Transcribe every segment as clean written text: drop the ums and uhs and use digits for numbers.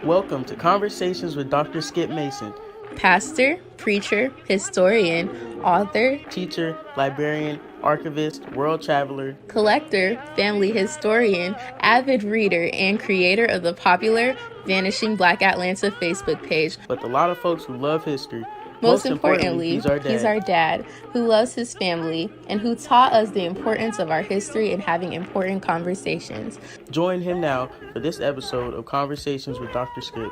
Welcome to Conversations with Dr. Skip Mason, pastor, preacher, historian, author, teacher, librarian, archivist, world traveler, collector, family historian, avid reader, and creator of the popular Vanishing Black Atlanta Facebook page. But a lot of folks who love history. Most importantly, he's our dad who loves his family and who taught us the importance of our history and having important conversations. Join him now for this episode of Conversations with Dr. Skip.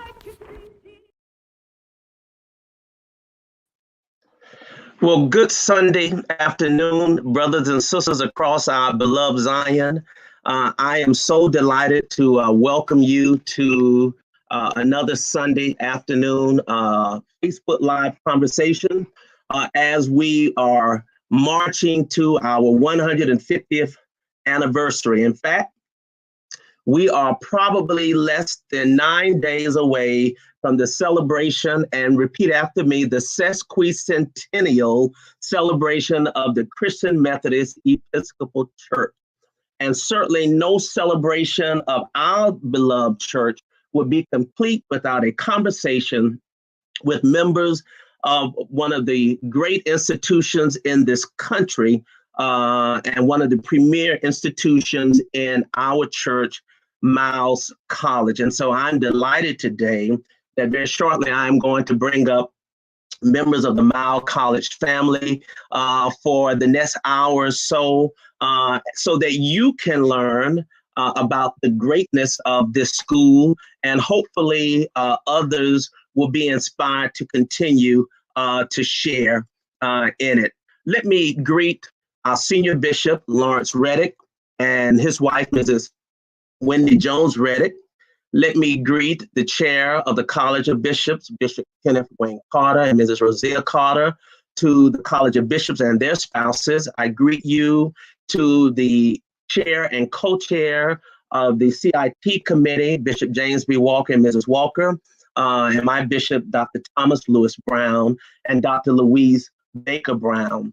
Well, good Sunday afternoon, brothers and sisters across our beloved Zion. I am so delighted to welcome you to another Sunday afternoon Facebook Live conversation as we are marching to our 150th anniversary. In fact, we are probably less than 9 days away from the celebration, and repeat after me, the sesquicentennial celebration of the Christian Methodist Episcopal Church. And certainly no celebration of our beloved church would be complete without a conversation with members of one of the great institutions in this country and one of the premier institutions in our church, Miles College. And so I'm delighted today that very shortly I'm going to bring up members of the Miles College family for the next hour or so that you can learn about the greatness of this school, and hopefully others will be inspired to continue to share in it. Let me greet our senior bishop, Lawrence Reddick, and his wife, Mrs. Wendy Jones Reddick. Let me greet the chair of the College of Bishops, Bishop Kenneth Wayne Carter and Mrs. Rosia Carter, to the College of Bishops and their spouses. I greet you to the chair and co-chair of the CIT committee, Bishop James B. Walker and Mrs. Walker, and my bishop, Dr. Thomas Lewis Brown and Dr. Louise Baker Brown,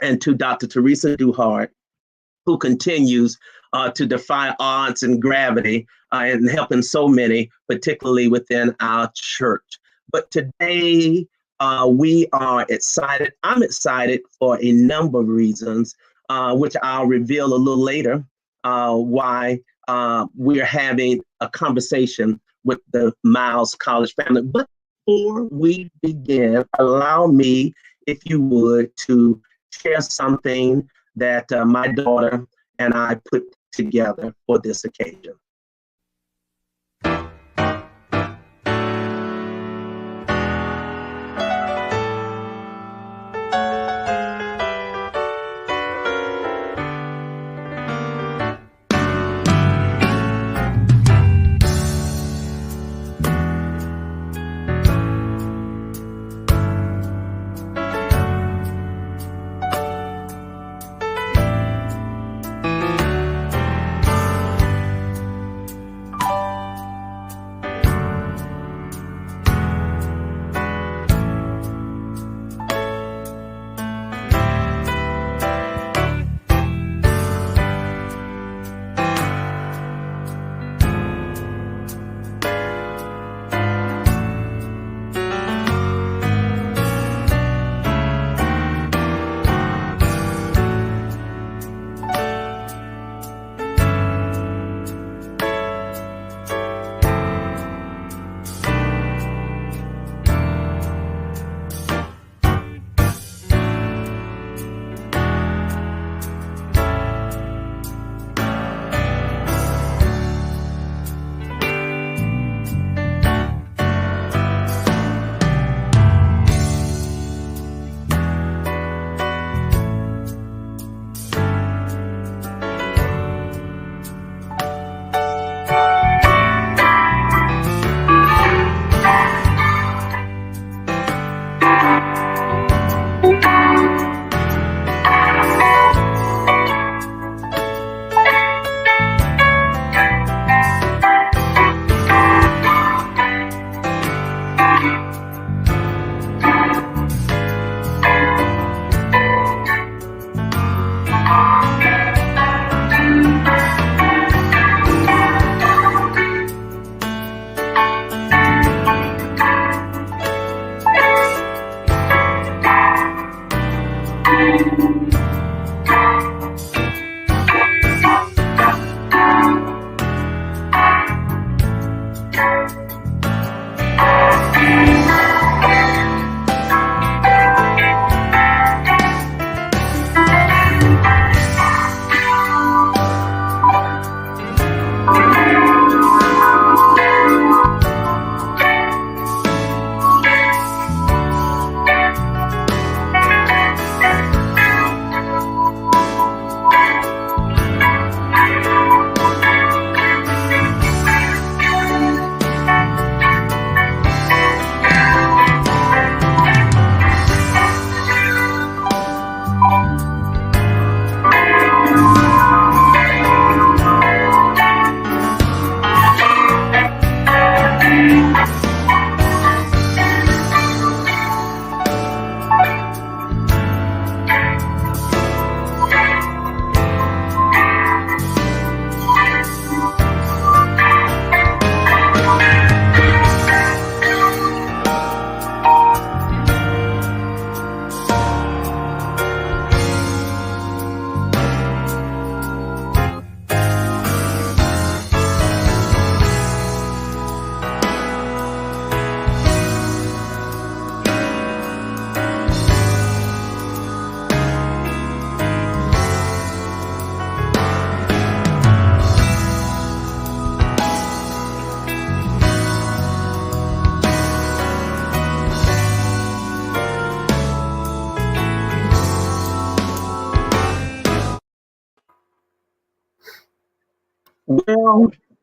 and to Dr. Teresa Duhart, who continues to defy odds and gravity and helping so many, particularly within our church. But today we are excited. I'm excited for a number of reasons, which I'll reveal a little later, why we're having a conversation with the Miles College family. But before we begin, allow me, if you would, to share something that my daughter and I put together for this occasion.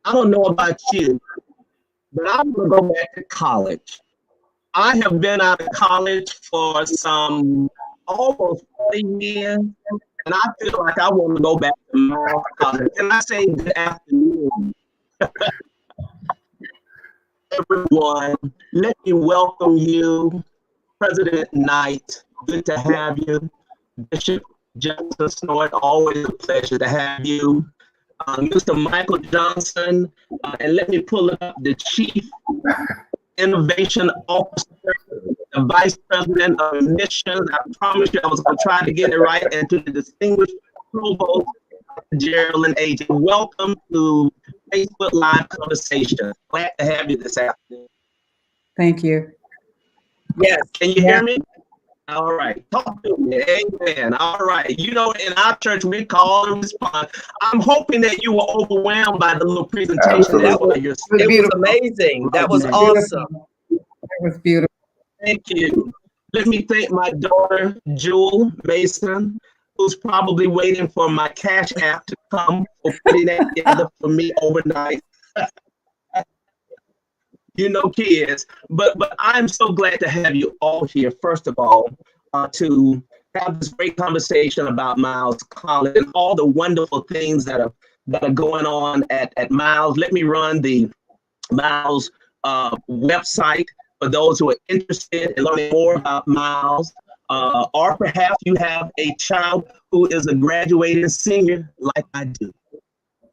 I don't know about you, but I'm going to go back to college. I have been out of college for some almost 40 years, and I feel like I want to go back to my college. Can I say good afternoon, everyone? Let me welcome you, President Knight. Good to have you. Bishop Jefferson-Snorton, always a pleasure to have you. Mr. Michael Johnson, and let me pull up the Chief Innovation Officer, the Vice President of Admissions. I promise you I was going to try to get it right. And to the distinguished Provost, Jarralynne Agee. Welcome to Facebook Live Conversation. Glad to have you this afternoon. Thank you. Yes, can you hear me? All right, talk to me. Amen. All right. You know, in our church, we call and respond. I'm hoping that you were overwhelmed by the little presentation. It was amazing. That was awesome. It was beautiful. Thank you. Let me thank my daughter, Jewel Mason, who's probably waiting for my Cash App to come for putting that together for me overnight. You know, kids, but I'm so glad to have you all here. First of all, to have this great conversation about Miles College and all the wonderful things that are going on at Miles. Let me run the Miles website for those who are interested in learning more about Miles, or perhaps you have a child who is a graduating senior like I do.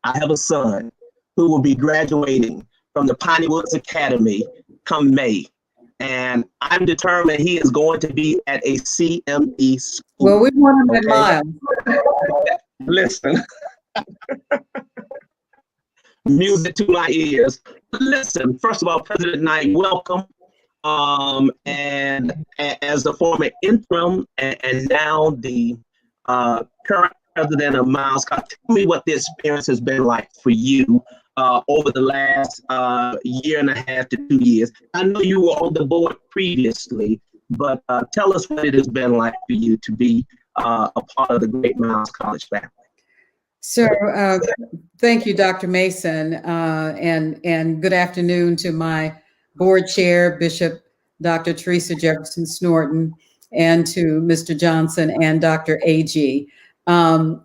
I have a son who will be graduating from the Piney Woods Academy come May. And I'm determined he is going to be at a CME school. Well, we want him at Miles. Listen, music to my ears. Listen, first of all, President Knight, welcome. And as the former interim and now the current president of Miles College, tell me what the experience has been like for you over the last year and a half to 2 years. I know you were on the board previously, but tell us what it has been like for you to be a part of the great Miles College family. So thank you, Dr. Mason, and good afternoon to my board chair, Bishop Dr. Teresa Jefferson-Snorton, and to Mr. Johnson and Dr. Agee.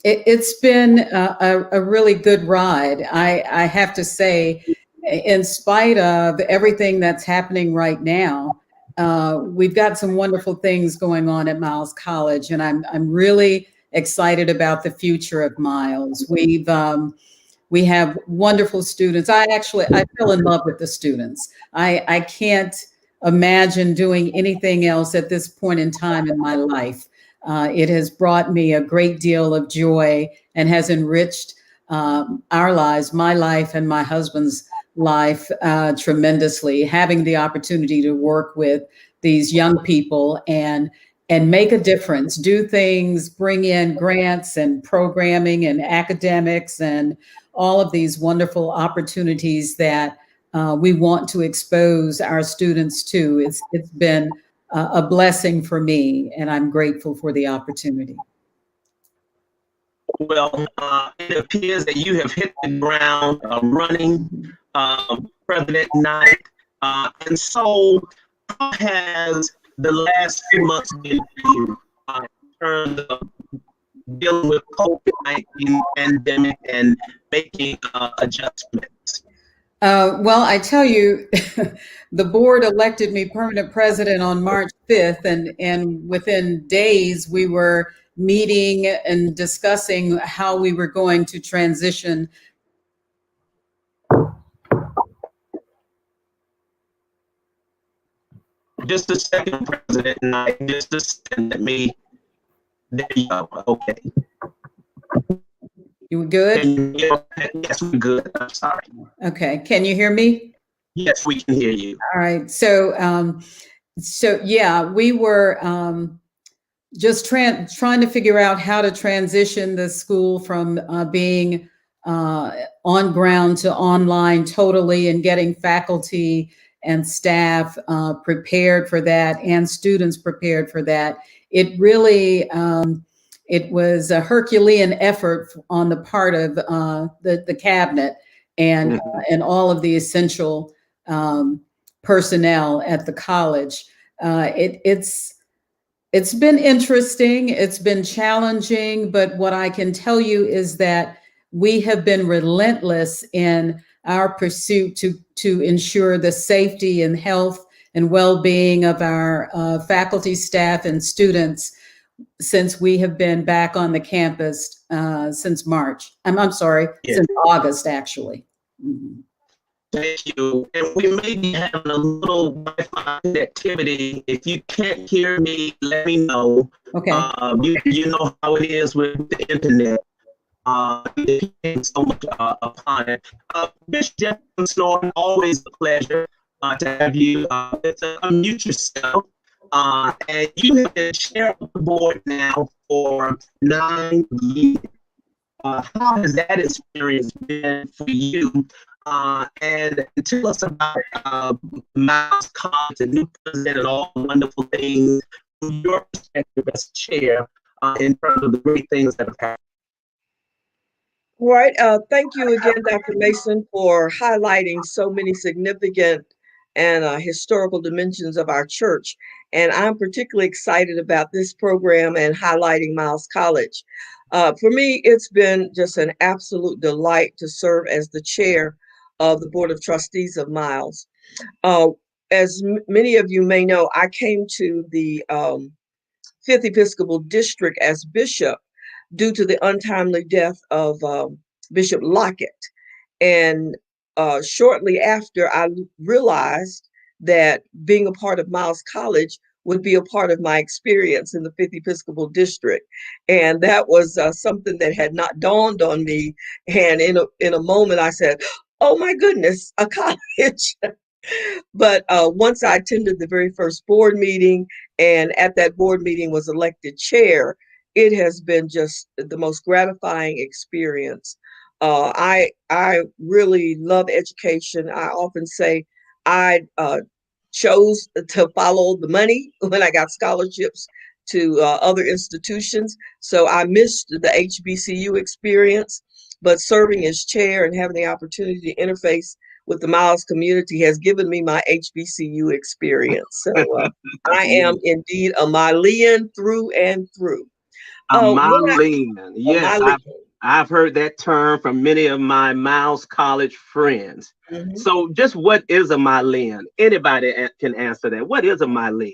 It's been a really good ride. I have to say, in spite of everything that's happening right now, we've got some wonderful things going on at Miles College, and I'm really excited about the future of Miles. We have wonderful students. I fell in love with the students. I can't imagine doing anything else at this point in time in my life. It has brought me a great deal of joy and has enriched our lives, my life and my husband's life tremendously. Having the opportunity to work with these young people and make a difference, do things, bring in grants and programming and academics and all of these wonderful opportunities that we want to expose our students to. It's been a blessing for me, and I'm grateful for the opportunity. Well, it appears that you have hit the ground running, President Knight. And so, how has the last few months been for you in terms of dealing with COVID-19 pandemic and making adjustments? Well, I tell you, the board elected me permanent president on March 5th, and within days we were meeting and discussing how we were going to transition. Just a second, President Knight, just a second, let me, there you go, okay. You good? Yes, we're good. I'm sorry. Okay. Can you hear me? Yes, we can hear you. All right. So yeah, we were just trying to figure out how to transition the school from being on ground to online totally, and getting faculty and staff prepared for that and students prepared for that. It really, it was a Herculean effort on the part of the cabinet and all of the essential personnel at the college. It's been interesting. It's been challenging, but what I can tell you is that we have been relentless in our pursuit to ensure the safety and health and well-being of our faculty, staff, and students since we have been back on the campus since March. I'm sorry, since August, actually. Mm-hmm. Thank you. And we may be having a little Wi-Fi connectivity. If you can't hear me, let me know. Okay. You know how it is with the internet. It depends so much upon it. Bishop Jefferson-Snorton, always a pleasure to have you. Unmute yourself. And you have been chair of the board now for 9 years. How has that experience been for you? And tell us about Miles College, the new president, and all the wonderful things from your perspective as chair in terms of the great things that have happened. Right. Thank you again, Dr. Mason, for highlighting so many significant and historical dimensions of our church. And I'm particularly excited about this program and highlighting Miles College. For me, it's been just an absolute delight to serve as the chair of the Board of Trustees of Miles. As many of you may know, I came to the 5th Episcopal District as bishop due to the untimely death of Bishop Lockett. And shortly after, I realized that being a part of Miles College would be a part of my experience in the 5th Episcopal District. And that was something that had not dawned on me. And in a moment, I said, oh my goodness, a college. But once I attended the very first board meeting, and at that board meeting was elected chair, it has been just the most gratifying experience. I really love education. I often say I chose to follow the money when I got scholarships to other institutions. So I missed the HBCU experience, but serving as chair and having the opportunity to interface with the Miles community has given me my HBCU experience. So I am indeed a Milean through and through. A Milean. Yes, I've heard that term from many of my Miles College friends. Mm-hmm. So just what is a Milean? Anybody can answer that. What is a Milean?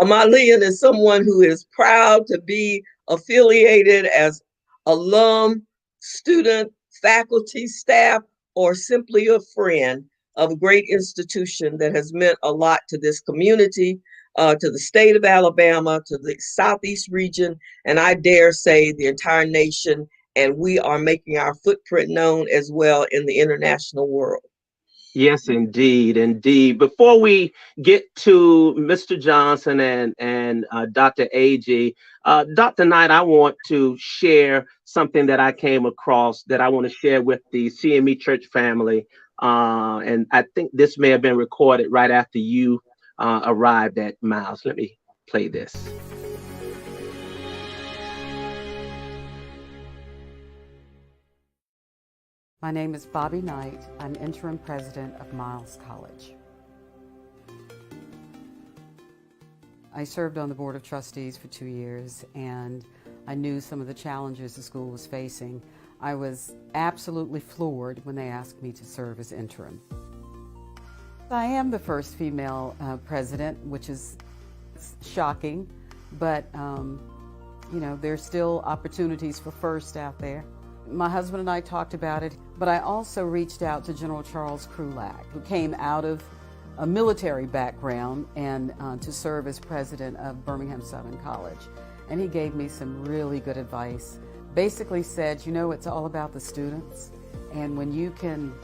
A Milean is someone who is proud to be affiliated as alum, student, faculty, staff, or simply a friend of a great institution that has meant a lot to this community, to the state of Alabama, to the Southeast region, and I dare say the entire nation. And we are making our footprint known as well in the international world. Yes, indeed, indeed. Before we get to Mr. Johnson and Dr. Agee, Dr. Knight, I want to share something that I came across that I want to share with the CME Church family. And I think this may have been recorded right after you arrived at Miles. Let me play this. My name is Bobbie Knight. I'm interim president of Miles College. I served on the Board of Trustees for 2 years, and I knew some of the challenges the school was facing. I was absolutely floored when they asked me to serve as interim. I am the first female president, which is shocking, but you know, there's still opportunities for first out there. My husband and I talked about it, but I also reached out to General Charles Krulak, who came out of a military background and to serve as president of Birmingham Southern College. And he gave me some really good advice. Basically said, you know, it's all about the students. And when you can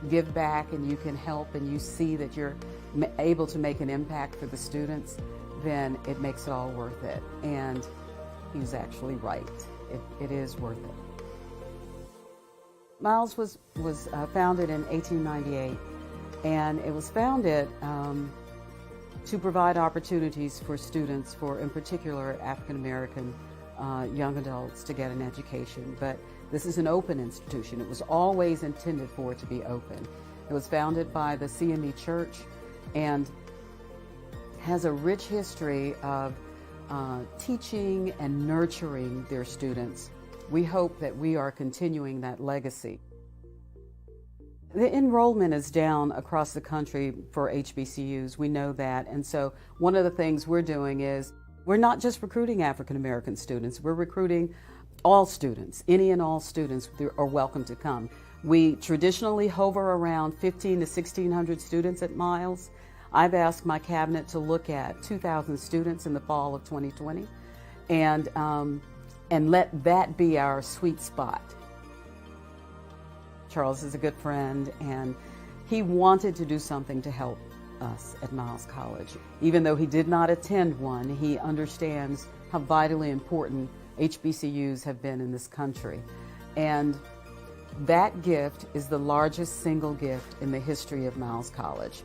give back and you can help and you see that you're able to make an impact for the students, then it makes it all worth it. And he was actually right. It is worth it. Miles was founded in 1898, and it was founded to provide opportunities for students, for in particular African American young adults to get an education. But this is an open institution. It was always intended for it to be open. It was founded by the CME Church and has a rich history of teaching and nurturing their students. We hope that we are continuing that legacy. The enrollment is down across the country for HBCUs. We know that. And so one of the things we're doing is we're not just recruiting African American students, we're recruiting all students. Any and all students are welcome to come. We traditionally hover around 1,500 to 1,600 students at Miles. I've asked my cabinet to look at 2,000 students in the fall of 2020 and let that be our sweet spot. Charles is a good friend, and he wanted to do something to help us at Miles College. Even though he did not attend one, he understands how vitally important HBCUs have been in this country. And that gift is the largest single gift in the history of Miles College.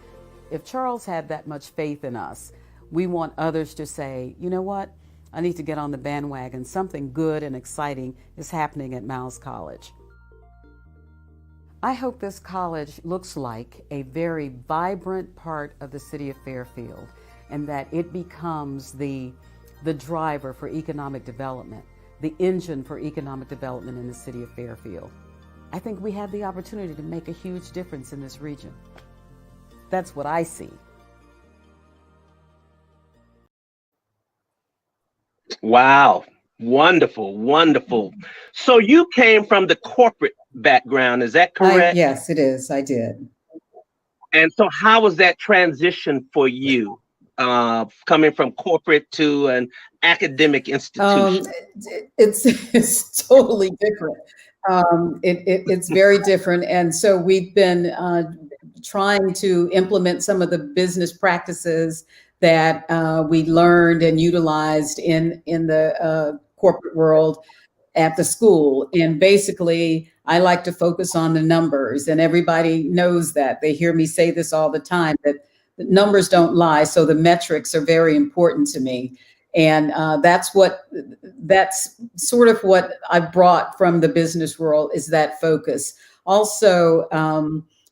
If Charles had that much faith in us, we want others to say, you know what, I need to get on the bandwagon. Something good and exciting is happening at Miles College. I hope this college looks like a very vibrant part of the city of Fairfield, and that it becomes the driver for economic development, the engine for economic development in the city of Fairfield. I think we have the opportunity to make a huge difference in this region. That's what I see. Wow. Wonderful, wonderful. So you came from the corporate background, is that correct? Yes, it is. I did. And so how was that transition for you, coming from corporate to an academic institution? It's totally different. It's very different. And so we've been trying to implement some of the business practices that we learned and utilized in the corporate world at the school. And basically, I like to focus on the numbers, and everybody knows that. They hear me say this all the time, that the numbers don't lie. So the metrics are very important to me. And that's sort of what I brought from the business world, is that focus. Also,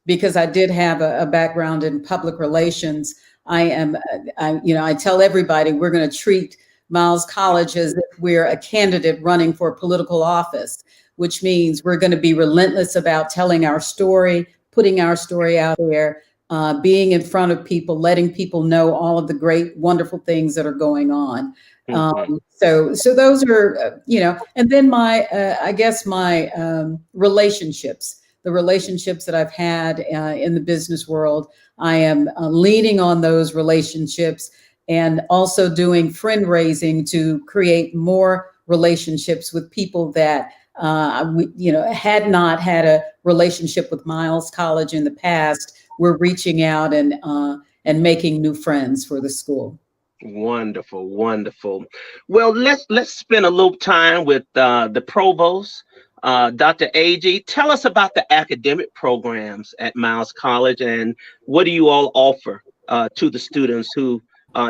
because I did have a background in public relations, I tell everybody we're going to treat Miles College as if we're a candidate running for political office, which means we're going to be relentless about telling our story, putting our story out there, being in front of people, letting people know all of the great, wonderful things that are going on. So those are, and then my relationships, the relationships that I've had in the business world, I am leaning on those relationships and also doing friend raising to create more relationships with people that had not had a relationship with Miles College in the past. We're reaching out and making new friends for the school. Wonderful, wonderful. Well, let's spend a little time with the Provost, Dr. Agee. Tell us about the academic programs at Miles College, and what do you all offer to the students who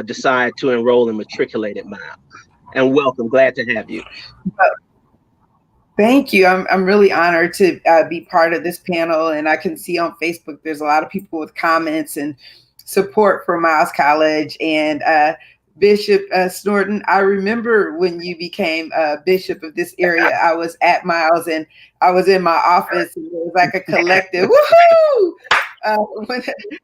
decide to enroll and matriculate at Miles? And welcome, glad to have you. Thank you. I'm really honored to be part of this panel, and I can see on Facebook there's a lot of people with comments and support for Miles College. And Bishop Snorton, I remember when you became bishop of this area. I was at Miles and I was in my office, and it was like a collective woohoo!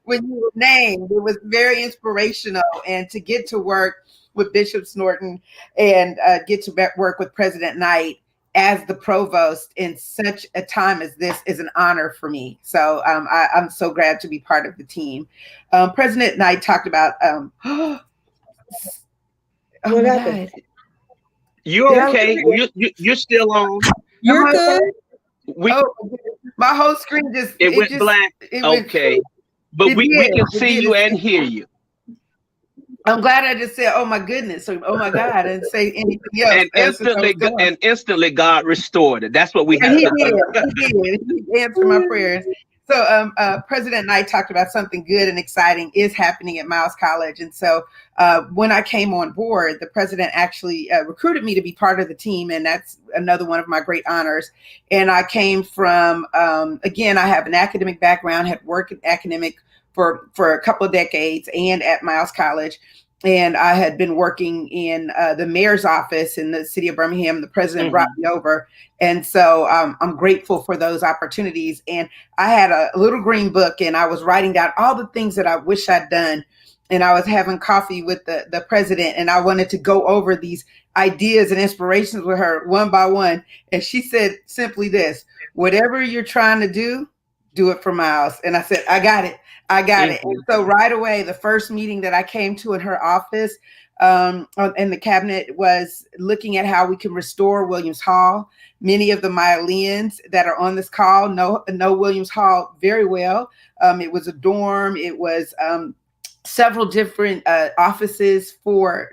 When you were named, it was very inspirational. And to get to work with Bishop Snorton and get to work with President Knight as the provost in such a time as this is an honor for me. So I'm so glad to be part of the team. President Knight talked about, What happened? You're okay. You're still on. You're good. My whole screen it went black. Okay, but we can see you and hear you. I'm glad I just said, "Oh my goodness," or "Oh my God," and say anything else. And instantly, God restored it. That's what we have. And He did. He answered my prayers. So President Knight talked about something good and exciting is happening at Miles College. And so when I came on board, the president actually recruited me to be part of the team. And that's another one of my great honors. And I came from, again, I have an academic background, had worked in academic for a couple of decades and at Miles College. And I had been working in the mayor's office in the city of Birmingham. The president brought me over. And so I'm grateful for those opportunities. And I had a little green book and I was writing down all the things that I wish I'd done. And I was having coffee with the president and I wanted to go over these ideas and inspirations with her one by one. And she said simply this: whatever you're trying to do it for Miles. And I said, I got it. And so right away, the first meeting that I came to in her office and the cabinet was looking at how we can restore Williams Hall. Many of the Myoleans that are on this call know Williams Hall very well. It was a dorm. It was several different offices for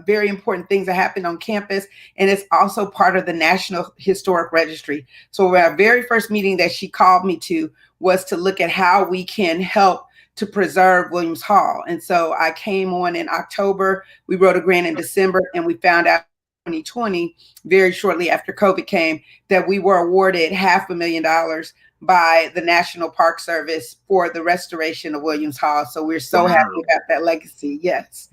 very important things that happened on campus. And it's also part of the National Historic Registry. So our very first meeting that she called me to was to look at how we can help to preserve Williams Hall. And so I came on in October. We wrote a grant in December, and we found out in 2020, very shortly after COVID came, that we were awarded $500,000 by the National Park Service for the restoration of Williams Hall. So we're so happy about that legacy. Yes.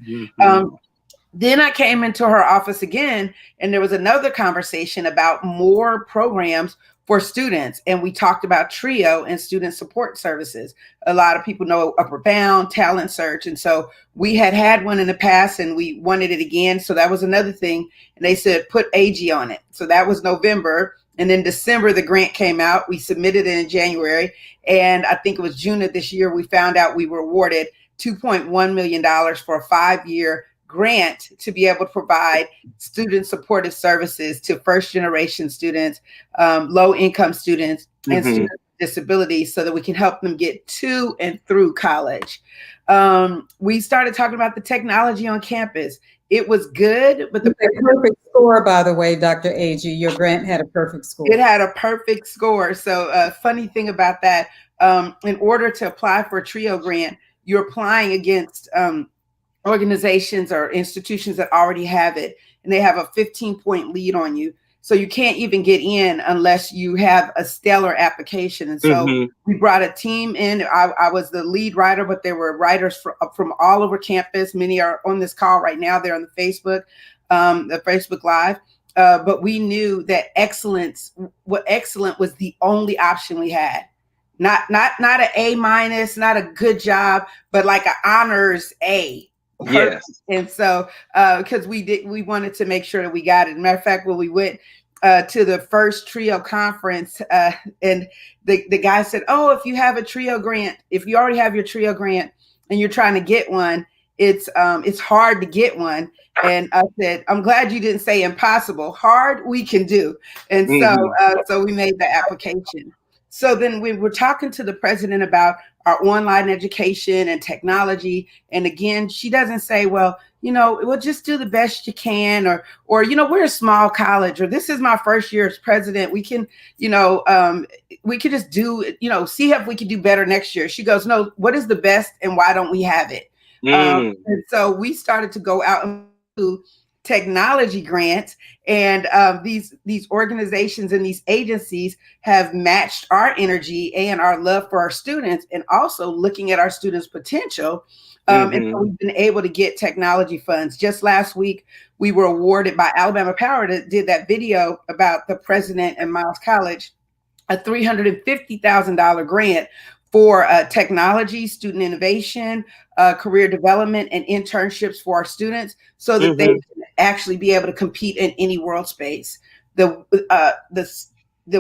Then I came into her office again, and there was another conversation about more programs for students. And we talked about TRIO and student support services. A lot of people know Upward Bound, Talent Search. And so we had one in the past and we wanted it again. So that was another thing. And they said, put Agee on it. So that was November. And then December, the grant came out. We submitted it in January. And I think it was June of this year, we found out we were awarded $2.1 million for a 5-year grant to be able to provide student supportive services to first generation students, low income students, and students with disabilities, so that we can help them get to and through college. We started talking about the technology on campus. It was good, but the perfect score, by the way, Dr. Agee, your grant had a perfect score. It had a perfect score. So funny thing about that, in order to apply for a TRIO grant, you're applying against organizations or institutions that already have it, and they have a 15-point lead on you. So you can't even get in unless you have a stellar application. And so we brought a team in. I was the lead writer, but there were writers from all over campus. Many are on this call right now. They're on the Facebook Live. But we knew that excellent was the only option we had. Not an A-, not a good job, but like an honors A. Yes. And so because we wanted to make sure that we got it. Matter of fact, when we went to the first TRIO conference, and the guy said, oh, if you have a TRIO grant, if you already have your TRIO grant and you're trying to get one, it's hard to get one. And I said, I'm glad you didn't say impossible. Hard, we can do. And so we made the application. So then we were talking to the president about our online education and technology. And again, she doesn't say, well, we'll just do the best you can, or, we're a small college, or this is my first year as president. We can, we could just do, see if we can do better next year. She goes, no, what is the best and why don't we have it? And so we started to go out and do technology grants, and these organizations and these agencies have matched our energy and our love for our students, and also looking at our students' potential. And so we've been able to get technology funds. Just last week, we were awarded by Alabama Power that did that video about the president and Miles College, a $350,000 grant for technology, student innovation, career development, and internships for our students, so that they can actually be able to compete in any world space. The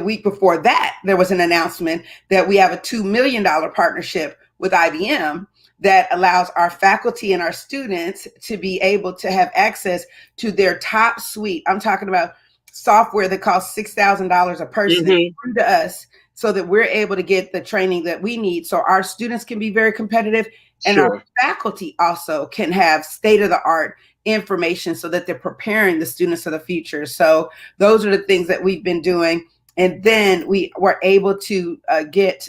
week before that, there was an announcement that we have a $2 million partnership with IBM that allows our faculty and our students to be able to have access to their top suite. I'm talking about software that costs $6,000 a person through to us, so that we're able to get the training that we need, so our students can be very competitive, and our faculty also can have state-of-the-art information, so that they're preparing the students of the future. So those are the things that we've been doing. And then we were able to get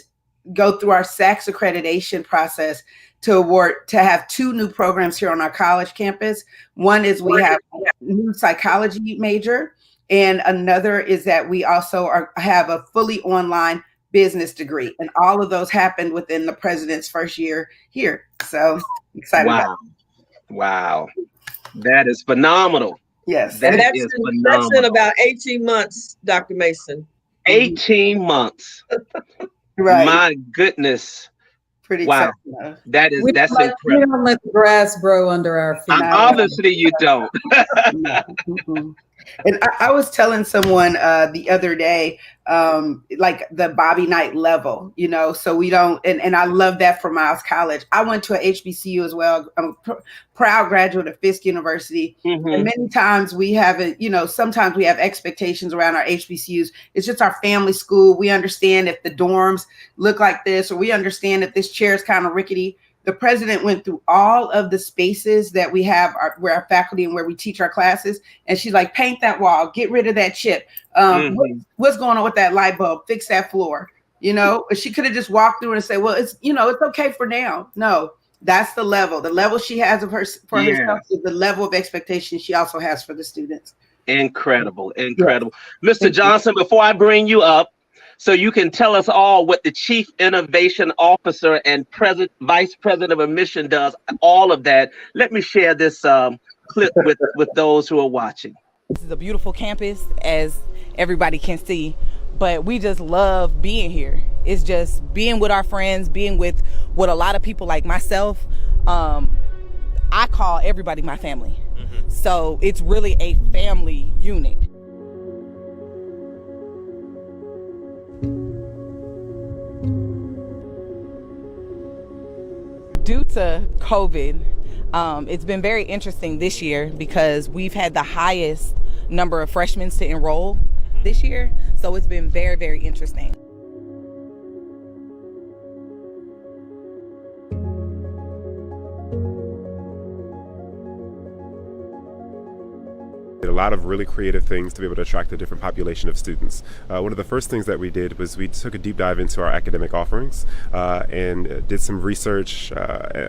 go through our SACS accreditation process to have 2 new programs here on our college campus. One is we have a new psychology major, and another is that we also have a fully online business degree. And all of those happened within the president's first year here. So excited about it. Wow. That is phenomenal. Yes. And that's in about 18 months, Dr. Mason. 18 months. Right. My goodness. Pretty wow. exciting. That's incredible. We don't let the grass grow under our feet. Obviously you don't. And I was telling someone the other day, like the Bobbie Knight level, so we don't, and I love that for Miles College. I went to a HBCU as well. I'm a proud graduate of Fisk University. And many times we haven't, sometimes we have expectations around our HBCUs. It's just our family school. We understand if the dorms look like this, or we understand if this chair is kind of rickety. The president went through all of the spaces that we have where our faculty and where we teach our classes. And she's like, paint that wall, get rid of that chip. What's going on with that light bulb? Fix that floor. She could have just walked through and said, well, it's okay for now. No, that's the level. The level she has of herself is the level of expectation she also has for the students. Incredible. Mr. Johnson, before I bring you up, so you can tell us all what the Chief Innovation Officer and Vice President of Admission does, all of that. Let me share this clip with those who are watching. This is a beautiful campus, as everybody can see, but we just love being here. It's just being with our friends, being with a lot of people like myself. I call everybody my family. So it's really a family unit. Due to COVID, it's been very interesting this year because we've had the highest number of freshmen to enroll this year. So it's been very, very interesting. Did a lot of really creative things to be able to attract a different population of students. One of the first things that we did was we took a deep dive into our academic offerings and did some research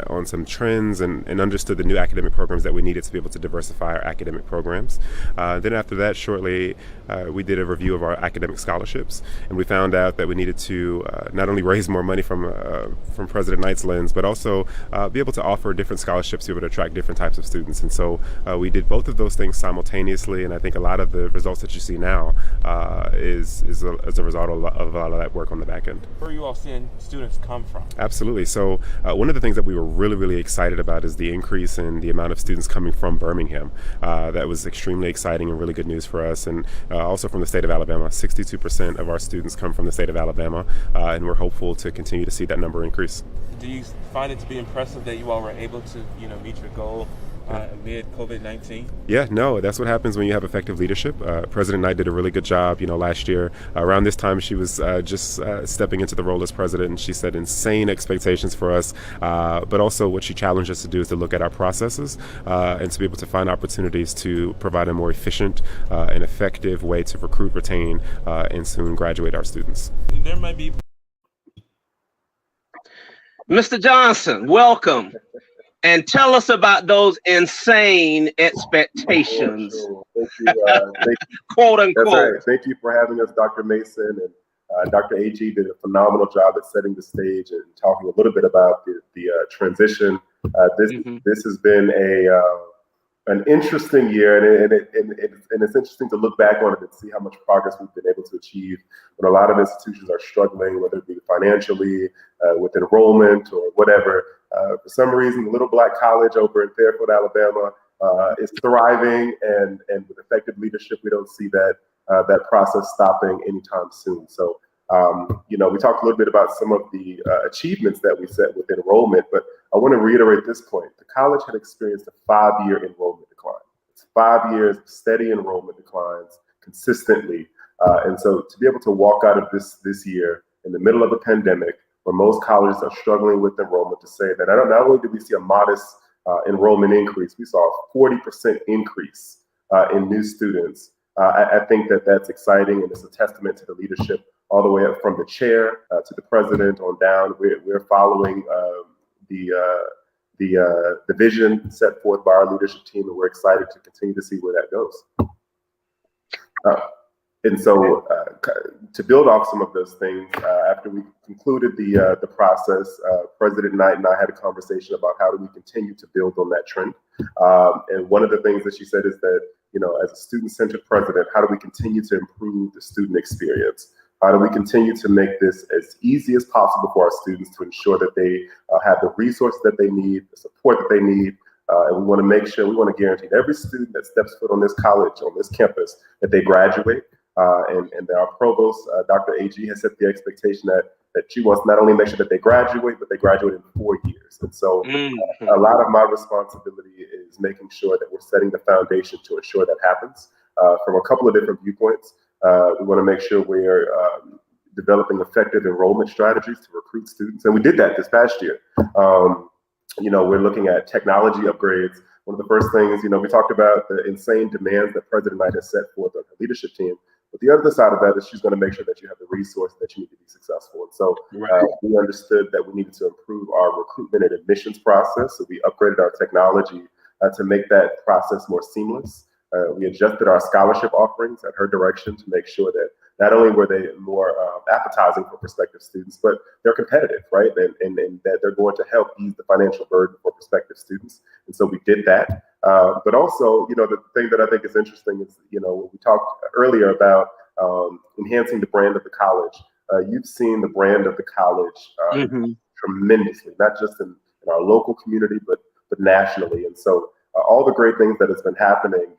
on some trends and understood the new academic programs that we needed to be able to diversify our academic programs. Then after that, shortly, we did a review of our academic scholarships, and we found out that we needed to not only raise more money from President Knight's lens, but also be able to offer different scholarships to be able to attract different types of students. And so we did both of those things simultaneously. And I think a lot of the results that you see now is as a result of a lot of that work on the back end. Where are you all seeing students come from? Absolutely. So one of the things that we were really, really excited about is the increase in the amount of students coming from Birmingham. That was extremely exciting and really good news for us. And also from the state of Alabama, 62% of our students come from the state of Alabama. And we're hopeful to continue to see that number increase. Do you find it to be impressive that you all were able to, meet your goal amid COVID-19? Yeah, no, that's what happens when you have effective leadership. President Knight did a really good job, last year. Around this time, she was just stepping into the role as president, and she set insane expectations for us. But also what she challenged us to do is to look at our processes and to be able to find opportunities to provide a more efficient and effective way to recruit, retain, and soon graduate our students. There might be... Mr. Johnson, welcome. And tell us about those insane expectations, quote unquote. That's right. Thank you for having us, Dr. Mason, and Dr. Agee did a phenomenal job at setting the stage and talking a little bit about the transition. This has been an interesting year, and it's interesting to look back on it and see how much progress we've been able to achieve when a lot of institutions are struggling, whether it be financially, with enrollment or whatever. For some reason, the little black college over in Fairfield, Alabama, is thriving, and with effective leadership, we don't see that process stopping anytime soon. So, we talked a little bit about some of the achievements that we set with enrollment, but I want to reiterate this point. The college had experienced a 5-year enrollment decline. It's 5 years of steady enrollment declines consistently. And so to be able to walk out of this year in the middle of a pandemic, where most colleges are struggling with enrollment, to say that not only did we see a modest enrollment increase, we saw a 40% increase in new students. I think that's exciting, and it's a testament to the leadership all the way up from the chair to the president on down. We're following the vision set forth by our leadership team, and we're excited to continue to see where that goes. And so to build off some of those things, after we concluded the process, President Knight and I had a conversation about how do we continue to build on that trend. And one of the things that she said is that, as a student-centered president, how do we continue to improve the student experience? How do we continue to make this as easy as possible for our students to ensure that they have the resources that they need, the support that they need, and we want to make sure, we want to guarantee that every student that steps foot on this college, on this campus, that they graduate. And our provost, Dr. Agee, has set the expectation that she wants not only make sure that they graduate, but they graduate in 4 years. And so a lot of my responsibility is making sure that we're setting the foundation to ensure that happens from a couple of different viewpoints. We want to make sure we're developing effective enrollment strategies to recruit students. And we did that this past year. We're looking at technology upgrades. One of the first things, we talked about the insane demands that President Knight has set forth on her leadership team. But the other side of that is she's going to make sure that you have the resource that you need to be successful. And so we understood that we needed to improve our recruitment and admissions process. So we upgraded our technology to make that process more seamless. We adjusted our scholarship offerings at her direction to make sure that not only were they more appetizing for prospective students, but they're competitive, right? And that they're going to help ease the financial burden for prospective students. And so we did that. But also, the thing that I think is interesting is, when we talked earlier about enhancing the brand of the college, you've seen the brand of the college tremendously, not just in our local community, but nationally. And so all the great things that has been happening,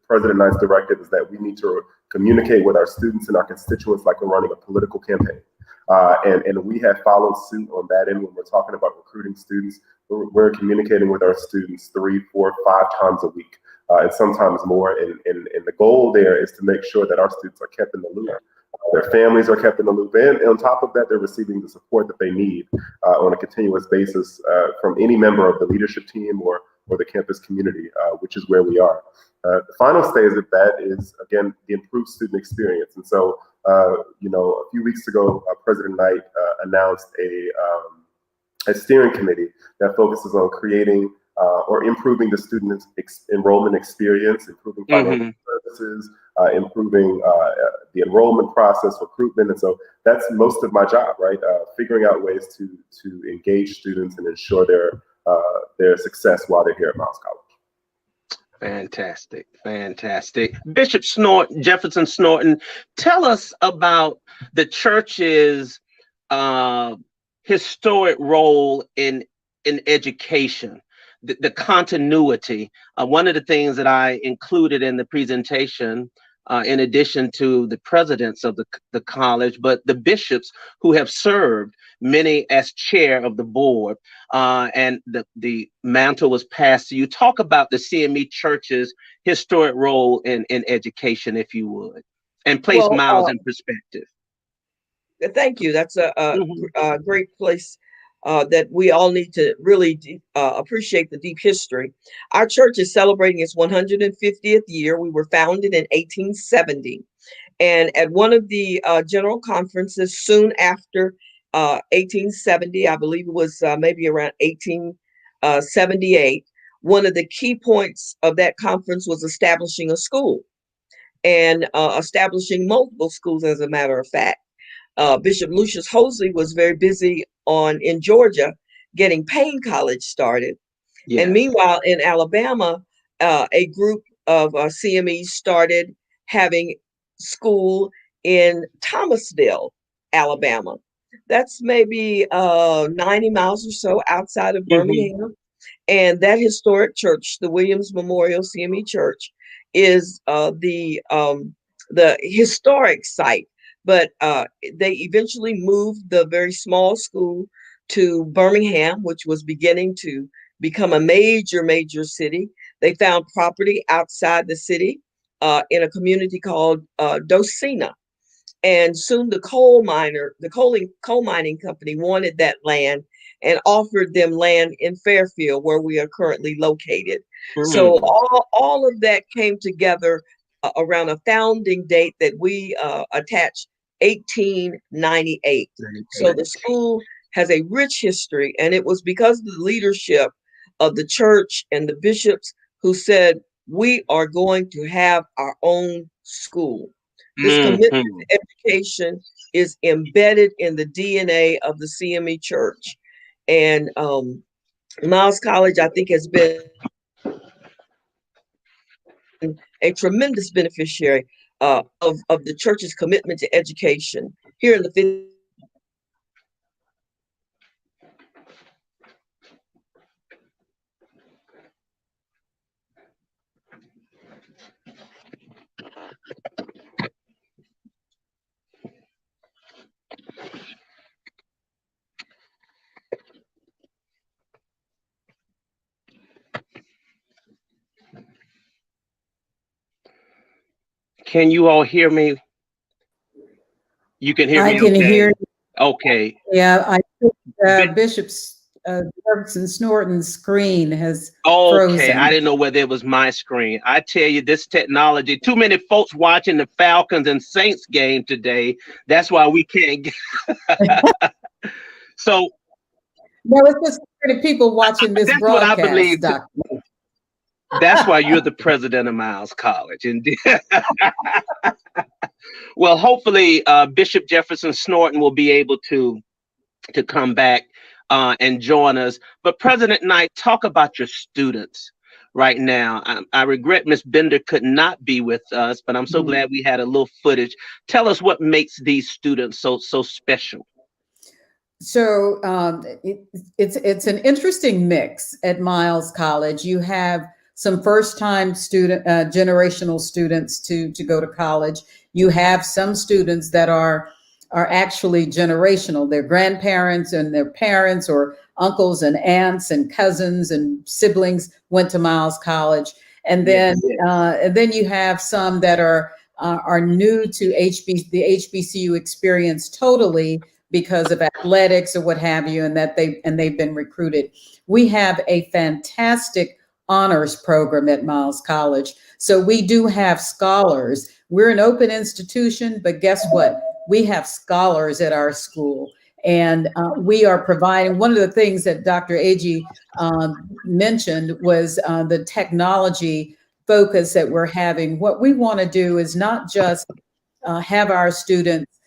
President Knight's directive is that we need to communicate with our students and our constituents like we're running a political campaign. And we have followed suit on that end when we're talking about recruiting students. We're communicating with our students 3, 4, 5 times a week, and sometimes more. And the goal there is to make sure that our students are kept in the loop. Their families are kept in the loop. And on top of that, they're receiving the support that they need on a continuous basis from any member of the leadership team or the campus community, which is where we are. The final stage of that is, again, the improved student experience. And so, a few weeks ago, President Knight announced a steering committee that focuses on creating or improving the student enrollment experience, improving financial services, improving the enrollment process, recruitment. And so that's most of my job, right? Figuring out ways to engage students and ensure their success while they're here at Miles College. Fantastic, fantastic. Bishop Jefferson-Snorton, tell us about the church's historic role in education, the continuity. One of the things that I included in the presentation, in addition to the presidents of the college, but the bishops who have served, many as chair of the board, and the mantle was passed to you. Talk about the CME Church's historic role in education, if you would, and place Miles in perspective. Thank you. That's a great place that we all need to really appreciate the deep history. Our church is celebrating its 150th year. We were founded in 1870. And at one of the general conferences soon after 1870, I believe it was maybe around 1878, one of the key points of that conference was establishing a school and establishing multiple schools, as a matter of fact. Bishop Lucius Hosley was very busy in Georgia getting Payne College started. Yes. And meanwhile, in Alabama, a group of CMEs started having school in Thomasville, Alabama. That's maybe 90 miles or so outside of Birmingham. And that historic church, the Williams Memorial CME Church, is the historic site. But they eventually moved the very small school to Birmingham, which was beginning to become a major city. They found property outside the city in a community called Docena. And soon the coal mining company wanted that land and offered them land in Fairfield, where we are currently located. So all of that came together around a founding date that we attached 1898. So the school has a rich history, and it was because of the leadership of the church and the bishops who said, we are going to have our own school. This commitment to education is embedded in the DNA of the CME Church. And Miles College, I think, has been a tremendous beneficiary of the church's commitment to education. Here in the Can you all hear me? You can hear me. I can hear you. Okay. Yeah, I think Bishop Jefferson-Snorton's screen has frozen. Okay, I didn't know whether it was my screen. I tell you, this technology, too many folks watching the Falcons and Saints game today. That's why we can't get So no, it's just for people watching this that's broadcast, what I believe. Doctor. That's why you're the president of Miles College. Indeed. Well, hopefully Bishop Jefferson-Snorton will be able to come back and join us. But President Knight, talk about your students right now. I regret Miss Bender could not be with us, but I'm so glad we had a little footage. Tell us what makes these students so special. So it's an interesting mix at Miles College. You have some first-time student, generational students to go to college. You have some students that are actually generational. Their grandparents and their parents or uncles and aunts and cousins and siblings went to Miles College. And then you have some that are new to the HBCU experience totally because of athletics or what have you, and they've been recruited. We have a fantastic honors program at Miles College. So we do have scholars. We're an open institution, but guess what? We have scholars at our school, and we are providing. One of the things that Dr. Agee mentioned was the technology focus that we're having. What we want to do is not just have our students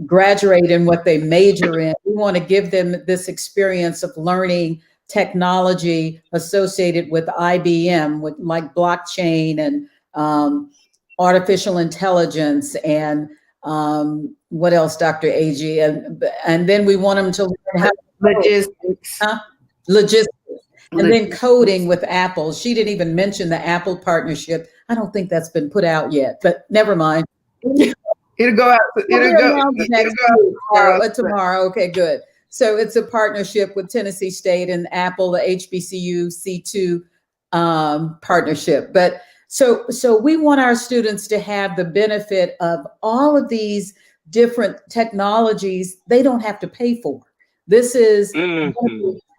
graduate in what they major in. We want to give them this experience of learning technology associated with IBM, with like blockchain and artificial intelligence and what else, Dr. Agee? And then we want them to learn how logistics, and then coding with Apple. She didn't even mention the Apple partnership. I don't think that's been put out yet, but never mind. It'll go out tomorrow. Okay, good. So it's a partnership with Tennessee State and Apple, the HBCU C2 partnership. But so we want our students to have the benefit of all of these different technologies they don't have to pay for. This is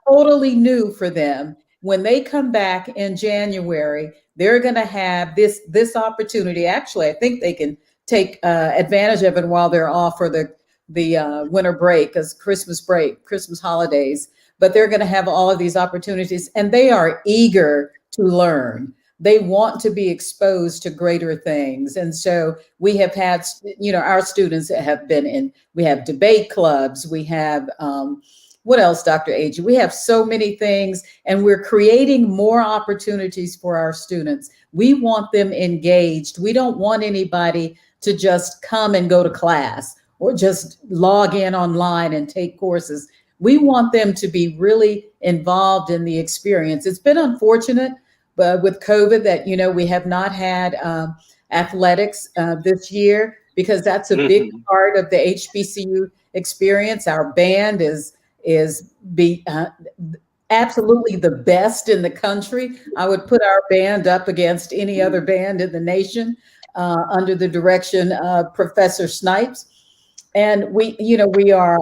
totally new for them. When they come back in January, they're going to have this opportunity. Actually, I think they can take advantage of it while they're off for the winter break, as Christmas holidays. But they're going to have all of these opportunities, and they are eager to learn. They want to be exposed to greater things. And so we have had, our students have been in, we have debate clubs, we have, what else, Dr. Agee? We have so many things, and we're creating more opportunities for our students. We want them engaged. We don't want anybody to just come and go to class or just log in online and take courses. We want them to be really involved in the experience. It's been unfortunate, but with COVID that, we have not had athletics this year, because that's a big part of the HBCU experience. Our band is absolutely the best in the country. I would put our band up against any other band in the nation under the direction of Professor Snipes. And we are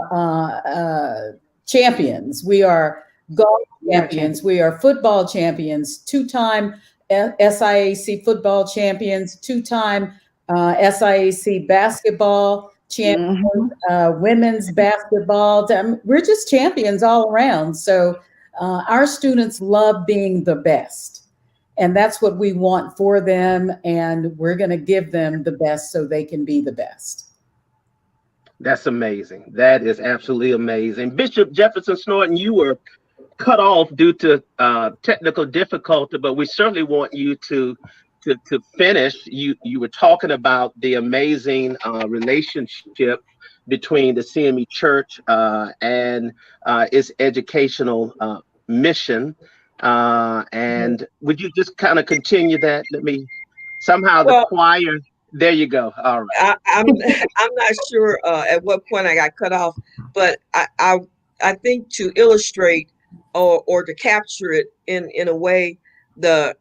champions. We are golf champions. We are football champions, two-time SIAC football champions, two-time SIAC basketball champions, women's basketball. We're just champions all around. So our students love being the best. And that's what we want for them. And we're going to give them the best so they can be the best. That's amazing. That is absolutely amazing. Bishop Jefferson-Snorton, you were cut off due to technical difficulty, but we certainly want you to finish. You were talking about the amazing relationship between the CME Church and its educational mission. And would you just kind of continue that? The choir. There you go. All right. I'm not sure at what point I got cut off, but I think to illustrate or to capture it in a way, the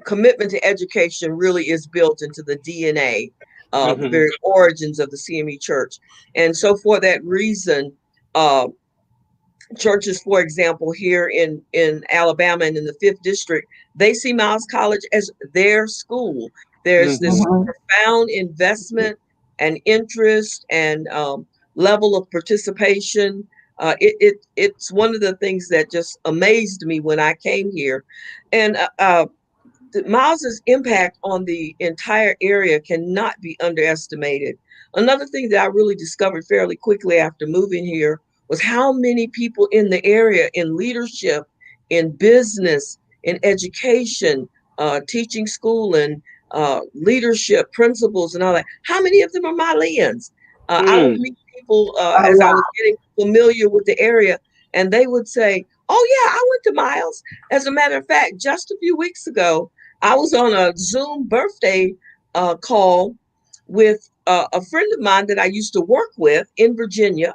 commitment to education really is built into the DNA of the very origins of the CME Church. And so for that reason, churches, for example, here in Alabama and in the 5th District, they see Miles College as their school. There's this profound investment and interest and level of participation. It's one of the things that just amazed me when I came here. And Miles's impact on the entire area cannot be underestimated. Another thing that I really discovered fairly quickly after moving here was how many people in the area, in leadership, in business, in education, teaching school and leadership principles and all that, how many of them are Mileans? I would meet people as I was getting familiar with the area, and they would say, oh yeah, I went to Miles. As a matter of fact, just a few weeks ago, I was on a Zoom birthday call with a friend of mine that I used to work with in Virginia,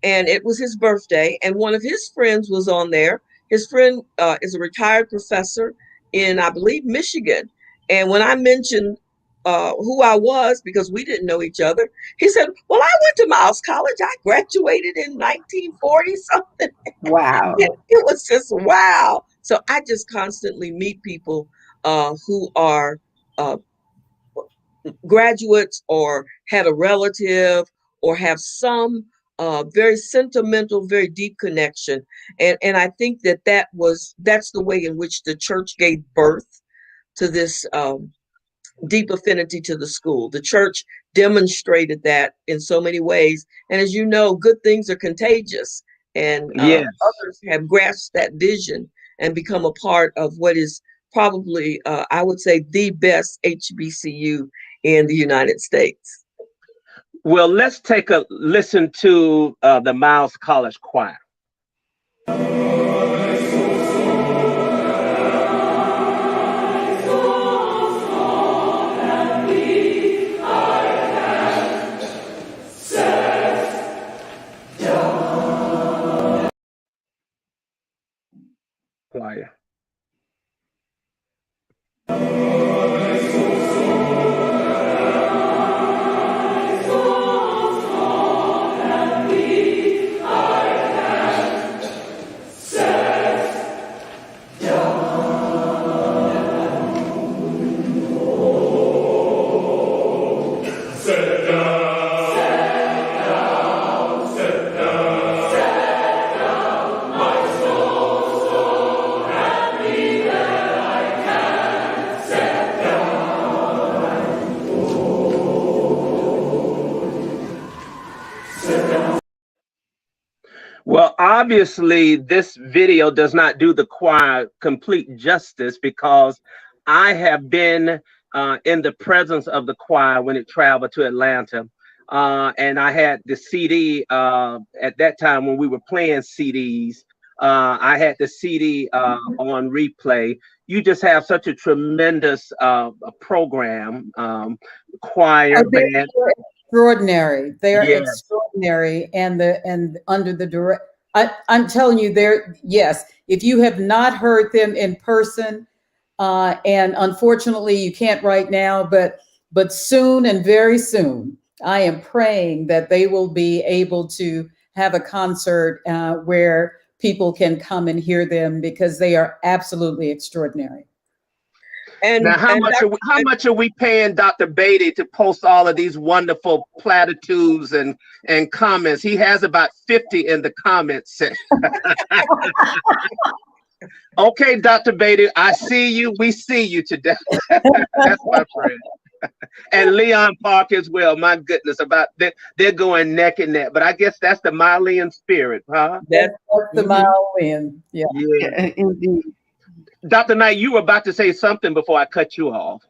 and it was his birthday, and one of his friends was on there. His friend is a retired professor in, I believe, Michigan. And when I mentioned who I was, because we didn't know each other, he said, well, I went to Miles College. I graduated in 1940 something. Wow. It was just wow. So I just constantly meet people who are graduates or had a relative or have some very sentimental, very deep connection. And I think that's the way in which the church gave birth to this deep affinity to the school. The church demonstrated that in so many ways. And as you know, good things are contagious. And others have grasped that vision and become a part of what is probably, I would say, the best HBCU in the United States. Well, let's take a listen to the Miles College Choir. Choir. Well, obviously, this video does not do the choir complete justice because I have been in the presence of the choir when it traveled to Atlanta. And I had the CD at that time when we were playing CDs. I had the CD on replay. You just have such a tremendous program, choir, band. Extraordinary. They're extraordinary, and under the direct. I'm telling you, yes. If you have not heard them in person, and unfortunately you can't right now, but soon and very soon, I am praying that they will be able to have a concert where people can come and hear them because they are absolutely extraordinary. And Now, how and much are we paying Dr. Beatty to post all of these wonderful platitudes and comments? He has about 50 in the comments section. Okay, Dr. Beatty, I see you. We see you today. That's my friend. And Leon Park as well. My goodness, they're going neck and neck. But I guess that's the Malian spirit, huh? That's the Malian. Yeah. Yeah. Indeed. Dr. Knight, you were about to say something before I cut you off.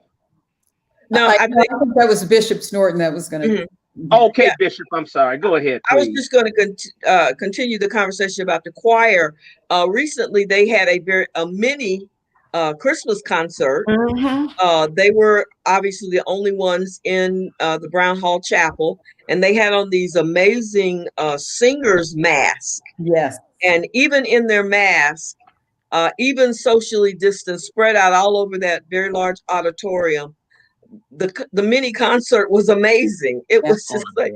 No, I think that was Bishop Snorton that was going to. Okay, yeah. Bishop, I'm sorry. Go ahead, please. I was just going to continue the conversation about the choir. Recently, they had a mini Christmas concert. They were obviously the only ones in the Brown Hall Chapel, and they had on these amazing singers' masks. Yes. And even in their mask, even socially distanced, spread out all over that very large auditorium, the mini concert was amazing. It was just like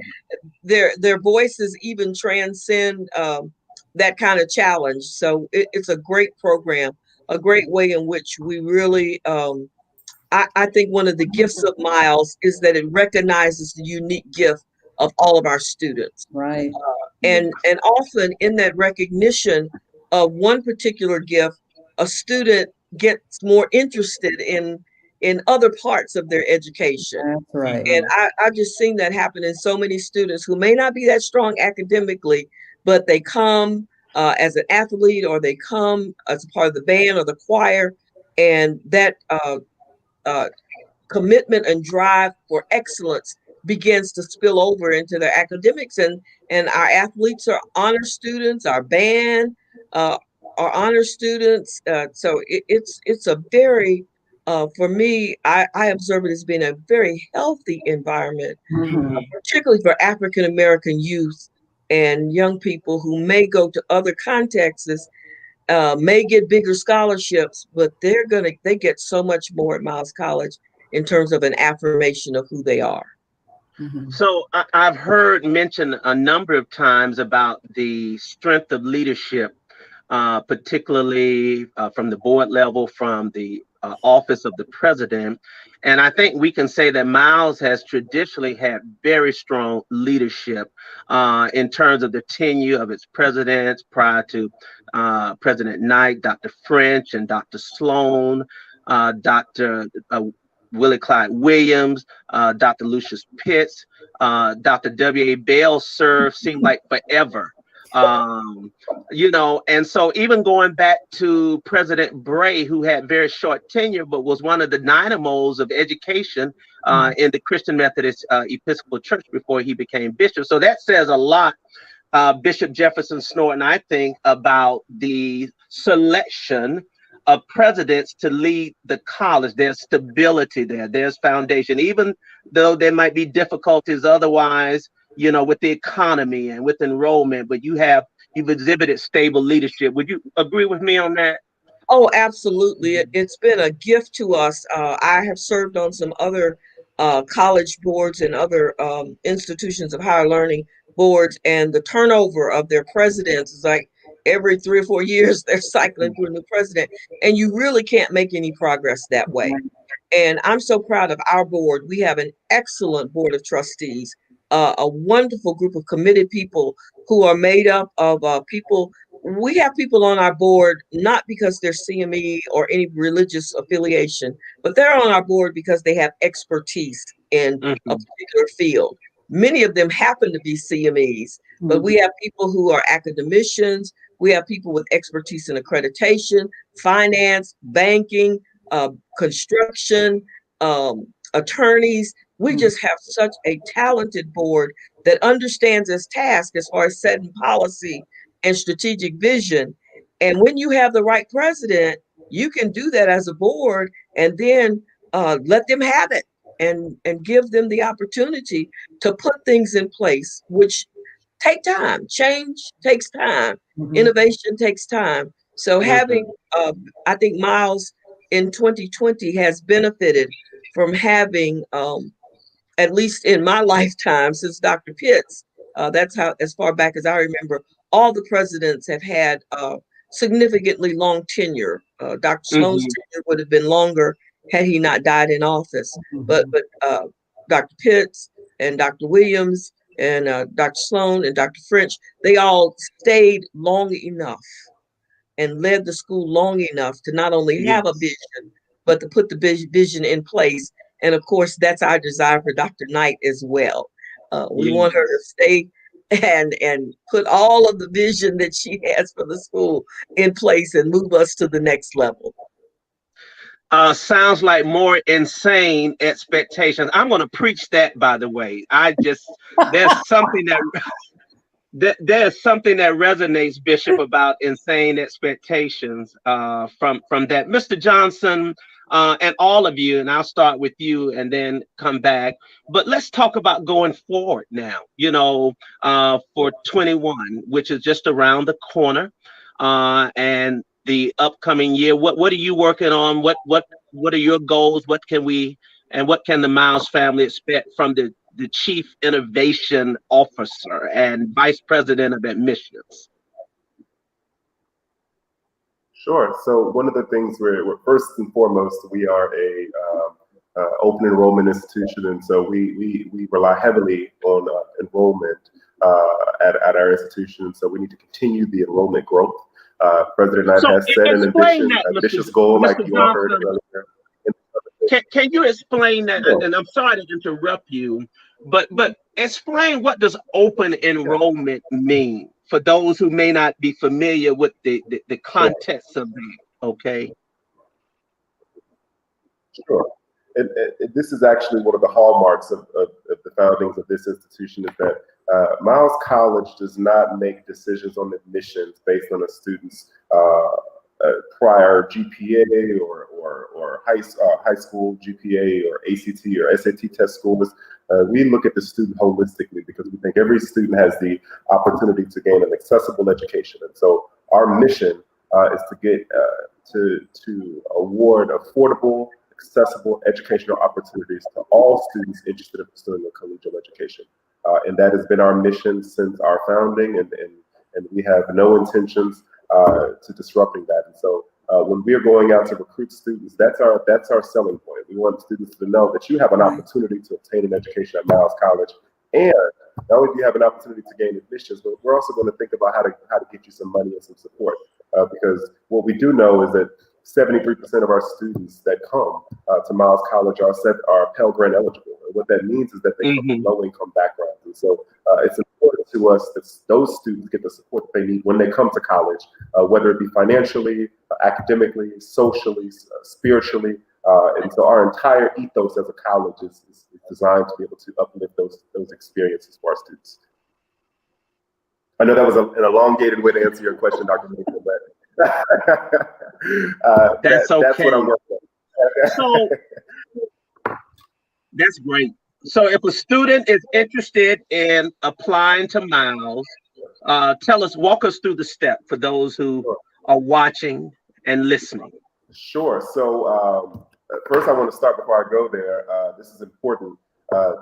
their voices even transcend that kind of challenge. So it's a great program, a great way in which we really, I think one of the gifts of Miles is that it recognizes the unique gift of all of our students. Right. And often in that recognition of one particular gift, a student gets more interested in other parts of their education. That's right. And I've just seen that happen in so many students who may not be that strong academically, but they come as an athlete, or they come as a part of the band or the choir, and that commitment and drive for excellence begins to spill over into their academics. And our athletes are honor students, our band are honor students. So it's a very, for me, I observe it as being a very healthy environment, particularly for African-American youth and young people who may go to other contexts, may get bigger scholarships, but they get so much more at Miles College in terms of an affirmation of who they are. So I've heard mentioned a number of times about the strength of leadership, particularly from the board level, from the office of the president. And I think we can say that Miles has traditionally had very strong leadership in terms of the tenure of its presidents prior to President Knight, Dr. French, and Dr. Sloan, Dr. Willie Clyde Williams, Dr. Lucius Pitts, Dr. W.A. Bell served, seemed like forever. And so even going back to President Bray, who had very short tenure, but was one of the dynamos of education in the Christian Methodist Episcopal Church before he became bishop. So that says a lot, Bishop Jefferson-Snorton, I think, about the selection of presidents to lead the college. There's stability there. There's foundation, even though there might be difficulties otherwise, with the economy and with enrollment, but you've exhibited stable leadership. Would you agree with me on that? Oh, absolutely. It's been a gift to us. I have served on some other college boards and other institutions of higher learning boards, and the turnover of their presidents is like every 3 or 4 years, they're cycling through a new president, and you really can't make any progress that way. And I'm so proud of our board. We have an excellent board of trustees, a wonderful group of committed people who are made up of people. We have people on our board, not because they're CME or any religious affiliation, but they're on our board because they have expertise in a particular field. Many of them happen to be CMEs, but we have people who are academicians. We have people with expertise in accreditation, finance, banking, construction, attorneys. We just have such a talented board that understands its task as far as setting policy and strategic vision. And when you have the right president, you can do that as a board, and then let them have it and give them the opportunity to put things in place, which take time. Change takes time. Innovation takes time. So having, I think Miles in 2020 has benefited from having, at least in my lifetime since Dr. Pitts, that's how, as far back as I remember, all the presidents have had significantly long tenure. Dr. Sloan's tenure would have been longer had he not died in office. But Dr. Pitts and Dr. Williams and Dr. Sloan and Dr. French, they all stayed long enough and led the school long enough to not only have a vision, but to put the vision in place. And of course, that's our desire for Dr. Knight as well. We want her to stay and put all of the vision that she has for the school in place and move us to the next level. Sounds like more insane expectations. I'm going to preach that, by the way. There's something there's something that resonates, Bishop, about insane expectations from that. Mr. Johnson, and all of you, and I'll start with you and then come back. But let's talk about going forward now, for 21, which is just around the corner, and the upcoming year. What are you working on? What are your goals? What can the Miles family expect from the Chief Innovation Officer and Vice President of Admissions? Sure. So one of the things we're first and foremost, we are a open enrollment institution, and so we rely heavily on enrollment at our institution. So we need to continue the enrollment growth. President Knight has set an ambitious goal, like you all heard earlier. Can you explain that? And I'm sorry to interrupt you, but explain, what does open enrollment mean for those who may not be familiar with the context of that? Okay. Sure. This is actually one of the hallmarks of the foundings of this institution, is that Miles College does not make decisions on admissions based on a student's prior GPA or high school GPA or ACT or SAT test scores. We look at the student holistically, because we think every student has the opportunity to gain an accessible education. And so our mission is to get to award affordable, accessible educational opportunities to all students interested in pursuing a collegial education. And that has been our mission since our founding, and we have no intentions to disrupting that. And so when we are going out to recruit students, that's our selling point. We want students to know that you have an opportunity to obtain an education at Miles College, and not only do you have an opportunity to gain admissions, but we're also going to think about how to get you some money and some support. Because what we do know is that 73% of our students that come to Miles College are Pell Grant eligible. And what that means is that they come from low-income backgrounds. And so it's important to us that those students get the support that they need when they come to college, whether it be financially, academically, socially, spiritually. And so our entire ethos as a college is designed to be able to uplift those experiences for our students. I know that was an elongated way to answer your question, Dr. Mason, but that's okay. That's what I'm working on. So that's great. So if a student is interested in applying to Miles, walk us through the step for those who are watching and listening. Sure. So first I want to start before I go there. This is important.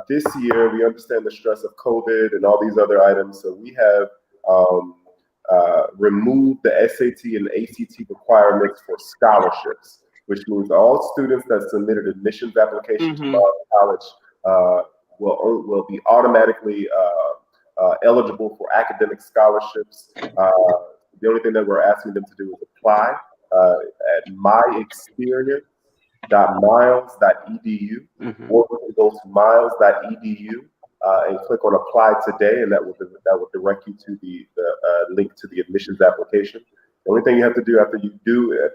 This year, we understand the stress of COVID and all these other items. So we have removed the SAT and ACT requirements for scholarships, which means all students that submitted admissions applications to Miles College will be automatically eligible for academic scholarships. The only thing that we're asking them to do is apply at myexperience.miles.edu, or we can go to miles.edu and click on apply today, and that will direct you to the link to the admissions application. The only thing you have to do after you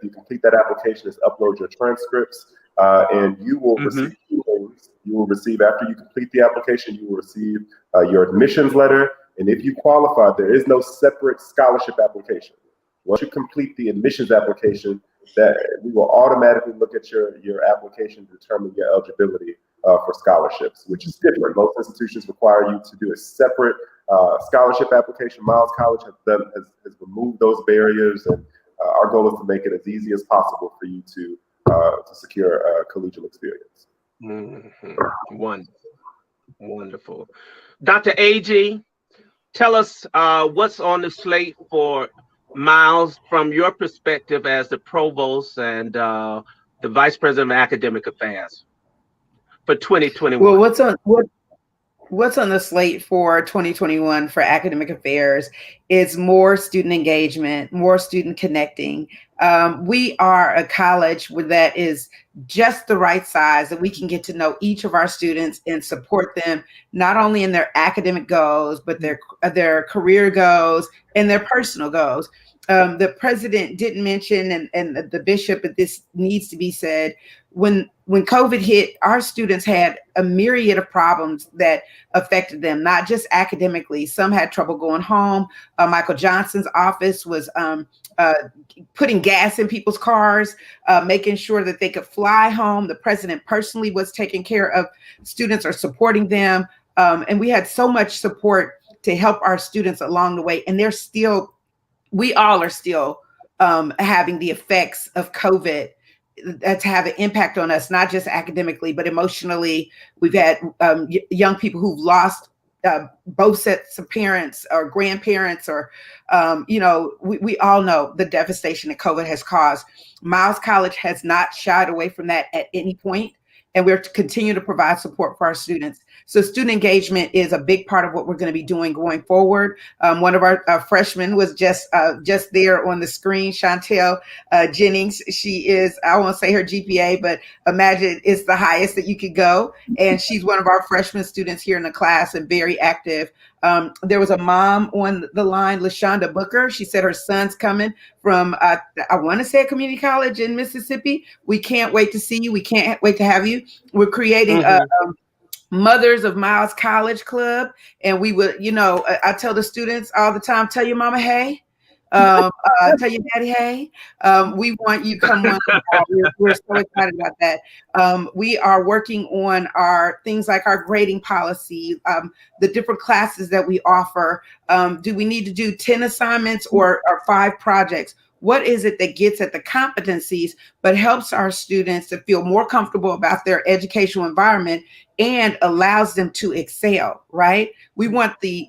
complete that application is upload your transcripts, and you will receive two things. You will receive, after you complete the application, you will receive your admissions letter, and if you qualify, there is no separate scholarship application. Once you complete the admissions application, that we will automatically look at your application to determine your eligibility for scholarships, which is different. Most institutions require you to do a separate scholarship application. Miles College has removed those barriers, and our goal is to make it as easy as possible for you to secure a collegial experience. Wonderful. Dr. Agee, tell us what's on the slate for Miles from your perspective as the provost, and the Vice President of Academic Affairs for 2021? Well, what's on the slate for 2021 for academic affairs is more student engagement, more student connecting. We are a college that is just the right size, that we can get to know each of our students and support them, not only in their academic goals, but their career goals and their personal goals. The president didn't mention, and the bishop, but this needs to be said, when COVID hit, our students had a myriad of problems that affected them, not just academically. Some had trouble going home. Michael Johnson's office was putting gas in people's cars, making sure that they could fly home. The president personally was taking care of students or supporting them. And we had so much support to help our students along the way. And we all are still having the effects of COVID that's have an impact on us, not just academically, but emotionally. We've had young people who've lost both sets of parents or grandparents, or, we all know the devastation that COVID has caused. Miles College has not shied away from that at any point, and we're to continue to provide support for our students. So student engagement is a big part of what we're going to be doing going forward. One of our freshmen was just there on the screen, Chantel Jennings. She is, I won't say her GPA, but imagine it's the highest that you could go. And she's one of our freshman students here in the class and very active. There was a mom on the line, LaShonda Booker. She said her son's coming from, I want to say, a community college in Mississippi. We can't wait to see you. We can't wait to have you. We're creating a Mothers of Miles College Club. And we would, I tell the students all the time, tell your mama, hey. Tell your daddy, hey. We want you to come on. We're so excited about that. We are working on our things like our grading policy, the different classes that we offer. Do we need to do 10 assignments or 5 projects? What is it that gets at the competencies, but helps our students to feel more comfortable about their educational environment and allows them to excel, right? We want the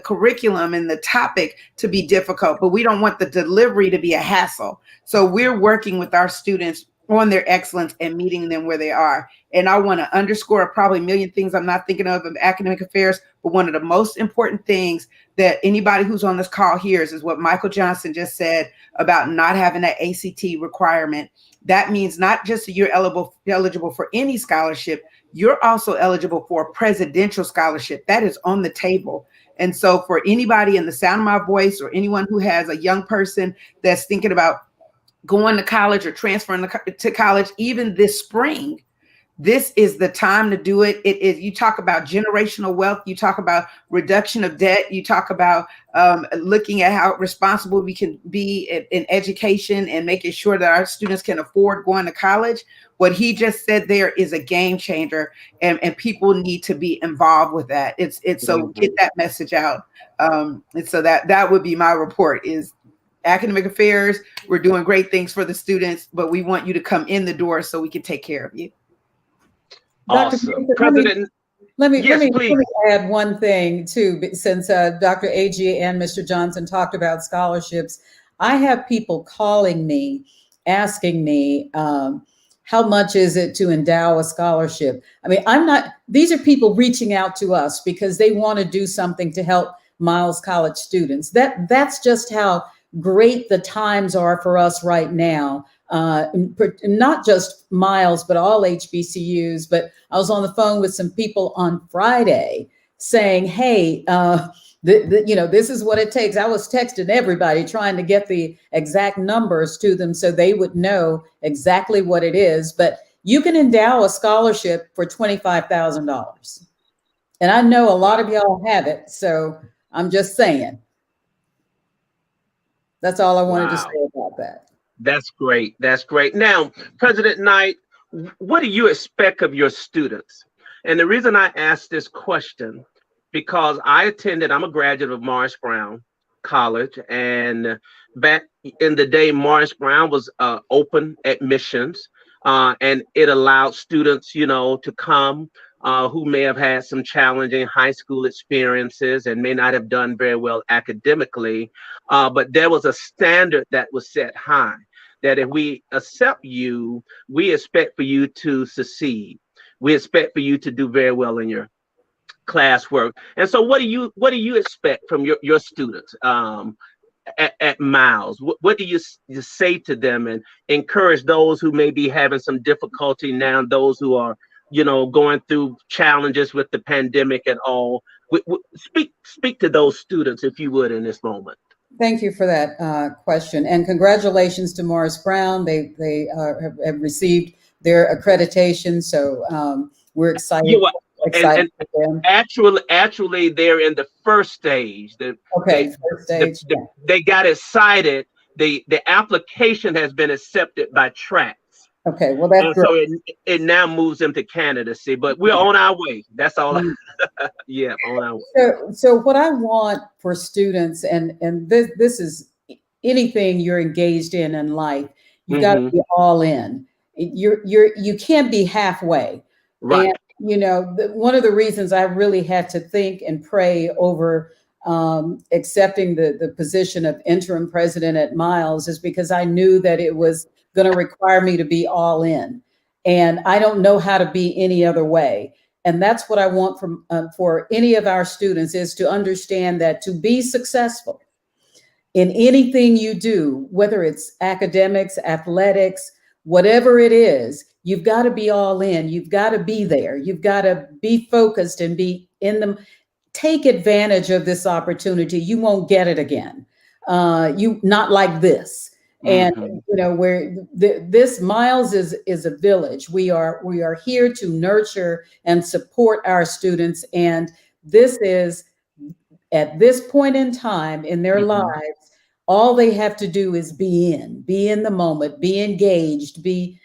curriculum and the topic to be difficult, but we don't want the delivery to be a hassle. So we're working with our students on their excellence and meeting them where they are. And I want to underscore probably a million things I'm not thinking of academic affairs, but one of the most important things that anybody who's on this call hears is what Michael Johnson just said about not having that ACT requirement. That means not just that you're eligible for any scholarship, you're also eligible for a presidential scholarship. That is on the table. And so for anybody in the sound of my voice or anyone who has a young person that's thinking about going to college or transferring to college, even this spring, this is the time to do it. You talk about generational wealth. You talk about reduction of debt. You talk about looking at how responsible we can be in education and making sure that our students can afford going to college. What he just said there is a game changer, and people need to be involved with that. It's so get that message out. And so that would be my report is academic affairs. We're doing great things for the students, but we want you to come in the door so we can take care of you. Awesome. Let me add one thing too, since Dr. Agee and Mr. Johnson talked about scholarships. I have people calling me, asking me, how much is it to endow a scholarship? I mean, these are people reaching out to us because they want to do something to help Miles College students. That's just how great the times are for us right now. Not just Miles, but all HBCUs. But I was on the phone with some people on Friday saying, hey, this is what it takes. I was texting everybody trying to get the exact numbers to them so they would know exactly what it is. But you can endow a scholarship for $25,000. And I know a lot of y'all have it. So I'm just saying. That's all I wanted to say about that. That's great. That's great. Now, President Knight, what do you expect of your students? And the reason I asked this question, because I'm a graduate of Morris Brown College, and back in the day, Morris Brown was open admissions, and it allowed students, to come who may have had some challenging high school experiences and may not have done very well academically, but there was a standard that was set high. that if we accept you, we expect for you to succeed. We expect for you to do very well in your classwork. And so what do you expect from your students at Miles? What do you say to them and encourage those who may be having some difficulty now, those who are, going through challenges with the pandemic and all? Speak to those students, if you would, in this moment. Thank you for that question, and congratulations to Morris Brown. They have received their accreditation, so we're excited. And actually, they're in the first stage. First stage. They got excited. The application has been accepted by TRACS. Okay, well, that's so it now moves them to candidacy, but we're on our way. That's all. Yeah, on our way. So what I want for students, and this is anything you're engaged in life, you got to be all in. You can't be halfway. Right. And, one of the reasons I really had to think and pray over accepting the position of interim president at Miles is because I knew that it was going to require me to be all in. And I don't know how to be any other way. And that's what I want for any of our students, is to understand that to be successful in anything you do, whether it's academics, athletics, whatever it is, you've got to be all in. You've got to be there. You've got to be focused and be in them. Take advantage of this opportunity. You won't get it again. Not like this. And where this Miles is a village. We are here to nurture and support our students, and this is, at this point in time in their lives, all they have to do is be in the moment, be engaged, be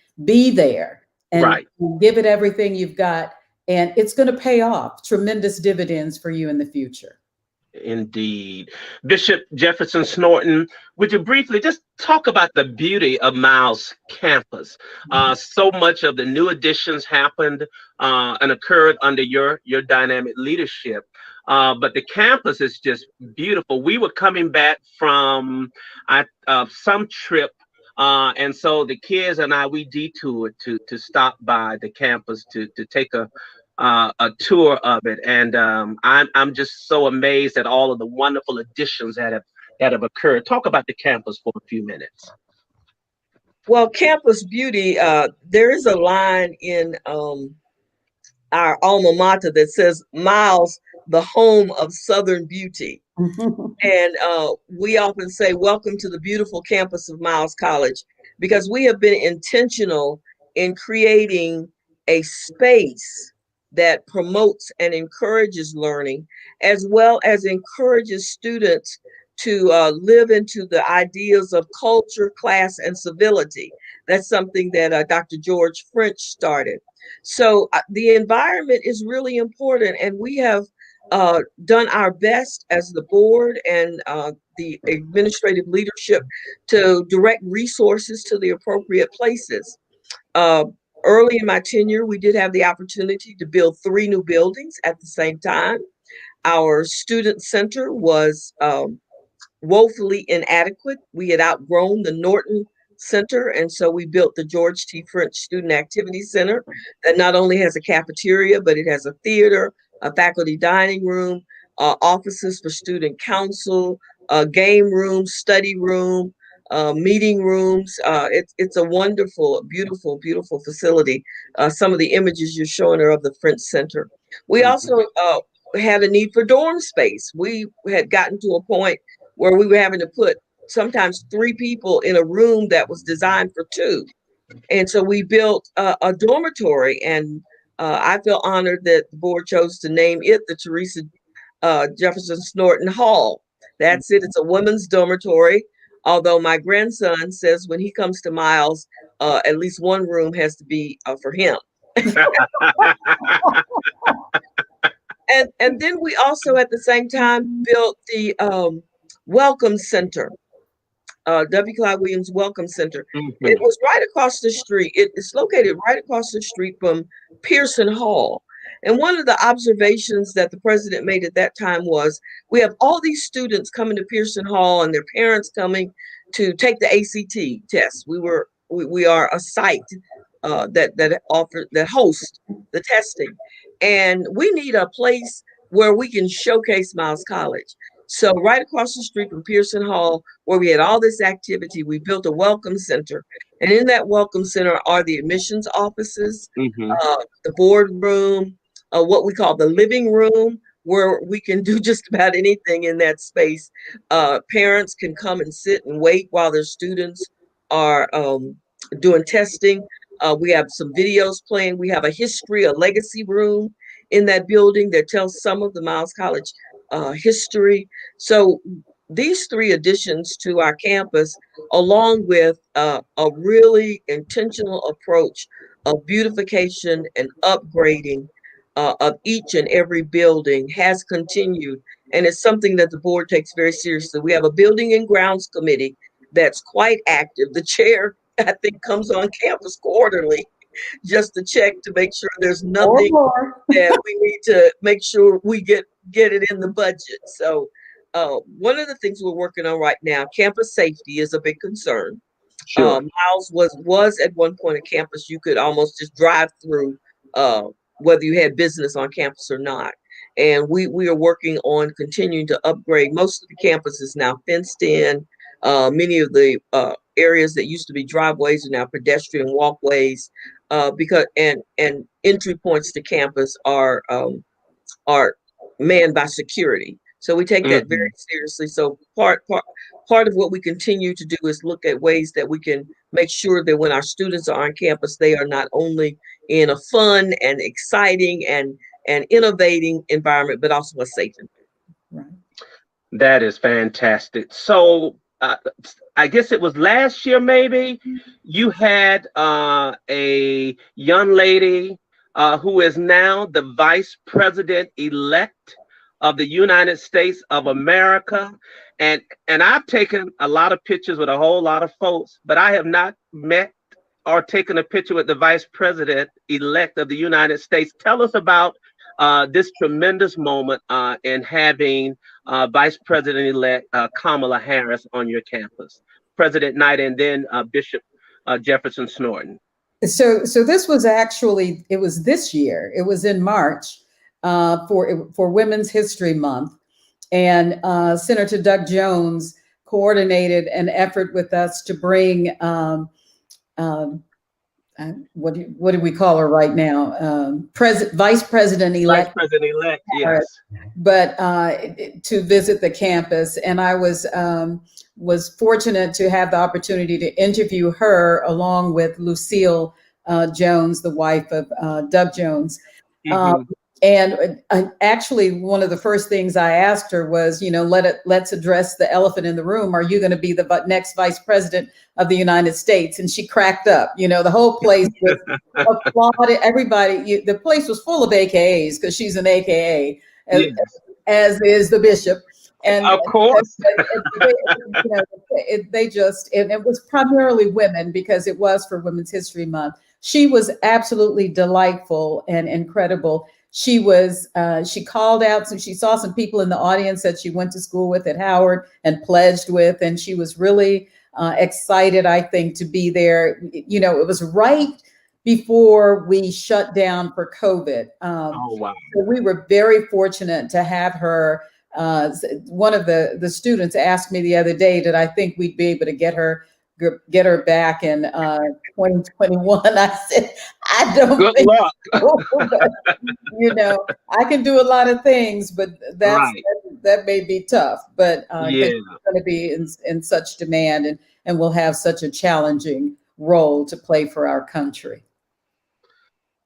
there, and give it everything you've got, and it's going to pay off tremendous dividends for you in the future. Indeed. Bishop Jefferson-Snorton, would you briefly just talk about the beauty of Miles campus? So much of the new additions happened and occurred under your dynamic leadership. But the campus is just beautiful. We were coming back from some trip, and so the kids and I, we detoured to stop by the campus to take a tour of it, and I'm just so amazed at all of the wonderful additions that have occurred. Talk about the campus for a few minutes. Well, campus beauty. There is a line in our alma mater that says, "Miles, the home of Southern beauty." And we often say, "Welcome to the beautiful campus of Miles College," because we have been intentional in creating a space that promotes and encourages learning, as well as encourages students to live into the ideas of culture, class, and civility. That's something that Dr. George French started. So the environment is really important, and we have done our best as the board and the administrative leadership to direct resources to the appropriate places. Early in my tenure, we did have the opportunity to build 3 new buildings at the same time. Our student center was woefully inadequate. We had outgrown the Norton Center, and so we built the George T. French Student Activity Center that not only has a cafeteria, but it has a theater, a faculty dining room, offices for student council, game room, study room, meeting rooms. It's a wonderful, beautiful, beautiful facility. Some of the images you're showing are of the French Center. We also had a need for dorm space. We had gotten to a point where we were having to put sometimes 3 people in a room that was designed for 2. And so we built a dormitory, and I feel honored that the board chose to name it the Teresa Jefferson-Snorton Hall. That's it. It's a women's dormitory. Although my grandson says when he comes to Miles, at least one room has to be for him. And then we also at the same time built the Welcome Center, W. Clyde Williams Welcome Center. It was right across the street. It's located right across the street from Pearson Hall. And one of the observations that the president made at that time was, we have all these students coming to Pearson Hall and their parents coming take the ACT test. We are a site that hosts the testing, and we need a place where we can showcase Miles College. So right across the street from Pearson Hall, where we had all this activity, we built a welcome center, and in that welcome center are the admissions offices, the boardroom, what we call the living room, where we can do just about anything in that space. Parents can come and sit and wait while their students are doing testing. We have some videos playing. We have a legacy room in that building that tells some of the Miles College history. So these three additions to our campus, along with a really intentional approach of beautification and upgrading of each and every building, has continued. And it's something that the board takes very seriously. We have a building and grounds committee that's quite active. The chair, I think, comes on campus quarterly just to check to make sure there's nothing that we need to make sure we get it in the budget. So one of the things we're working on right now, campus safety is a big concern. Sure. Miles was at one point a campus you could almost just drive through, whether you had business on campus or not. And we are working on continuing to upgrade. Most of the campus is now fenced in. Many of the areas that used to be driveways are now pedestrian walkways, because and entry points to campus are manned by security. So we take that very seriously. So part of what we continue to do is look at ways that we can make sure that when our students are on campus, they are not only in a fun and exciting and innovating environment, but also a safe environment. That is fantastic. So I guess it was last year, maybe, you had a young lady who is now the Vice President-elect of the United States of America. And I've taken a lot of pictures with a whole lot of folks, but I have not met or taken a picture with the Vice President-elect of the United States. Tell us about this tremendous moment in having Vice President-elect Kamala Harris on your campus, President Knight, and then Bishop Jefferson-Snorton. So this was actually, it was this year. It was in March for Women's History Month, and Senator Doug Jones coordinated an effort with us to bring what do we call her right now? Vice President-elect. Vice President-elect, yes. But to visit the campus, and I was fortunate to have the opportunity to interview her along with Lucille Jones, the wife of Doug Jones. And actually, one of the first things I asked her was, let's address the elephant in the room. Are you going to be the next vice president of the United States? And she cracked up. The whole place was applauded. Everybody, the place was full of AKAs because she's an AKA, as is the bishop. And of course, it was primarily women because it was for Women's History Month. She was absolutely delightful and incredible. She called out, so she saw some people in the audience that she went to school with at Howard and pledged with, and she was really excited, I think, to be there. It was right before we shut down for COVID. Oh, wow. So we were very fortunate to have her. One of the students asked me the other day, did I think we'd be able to get her back in 2021? I said, I don't Good think luck. so, but, I can do a lot of things, but that may be tough. But she's going to be in such demand and will have such a challenging role to play for our country.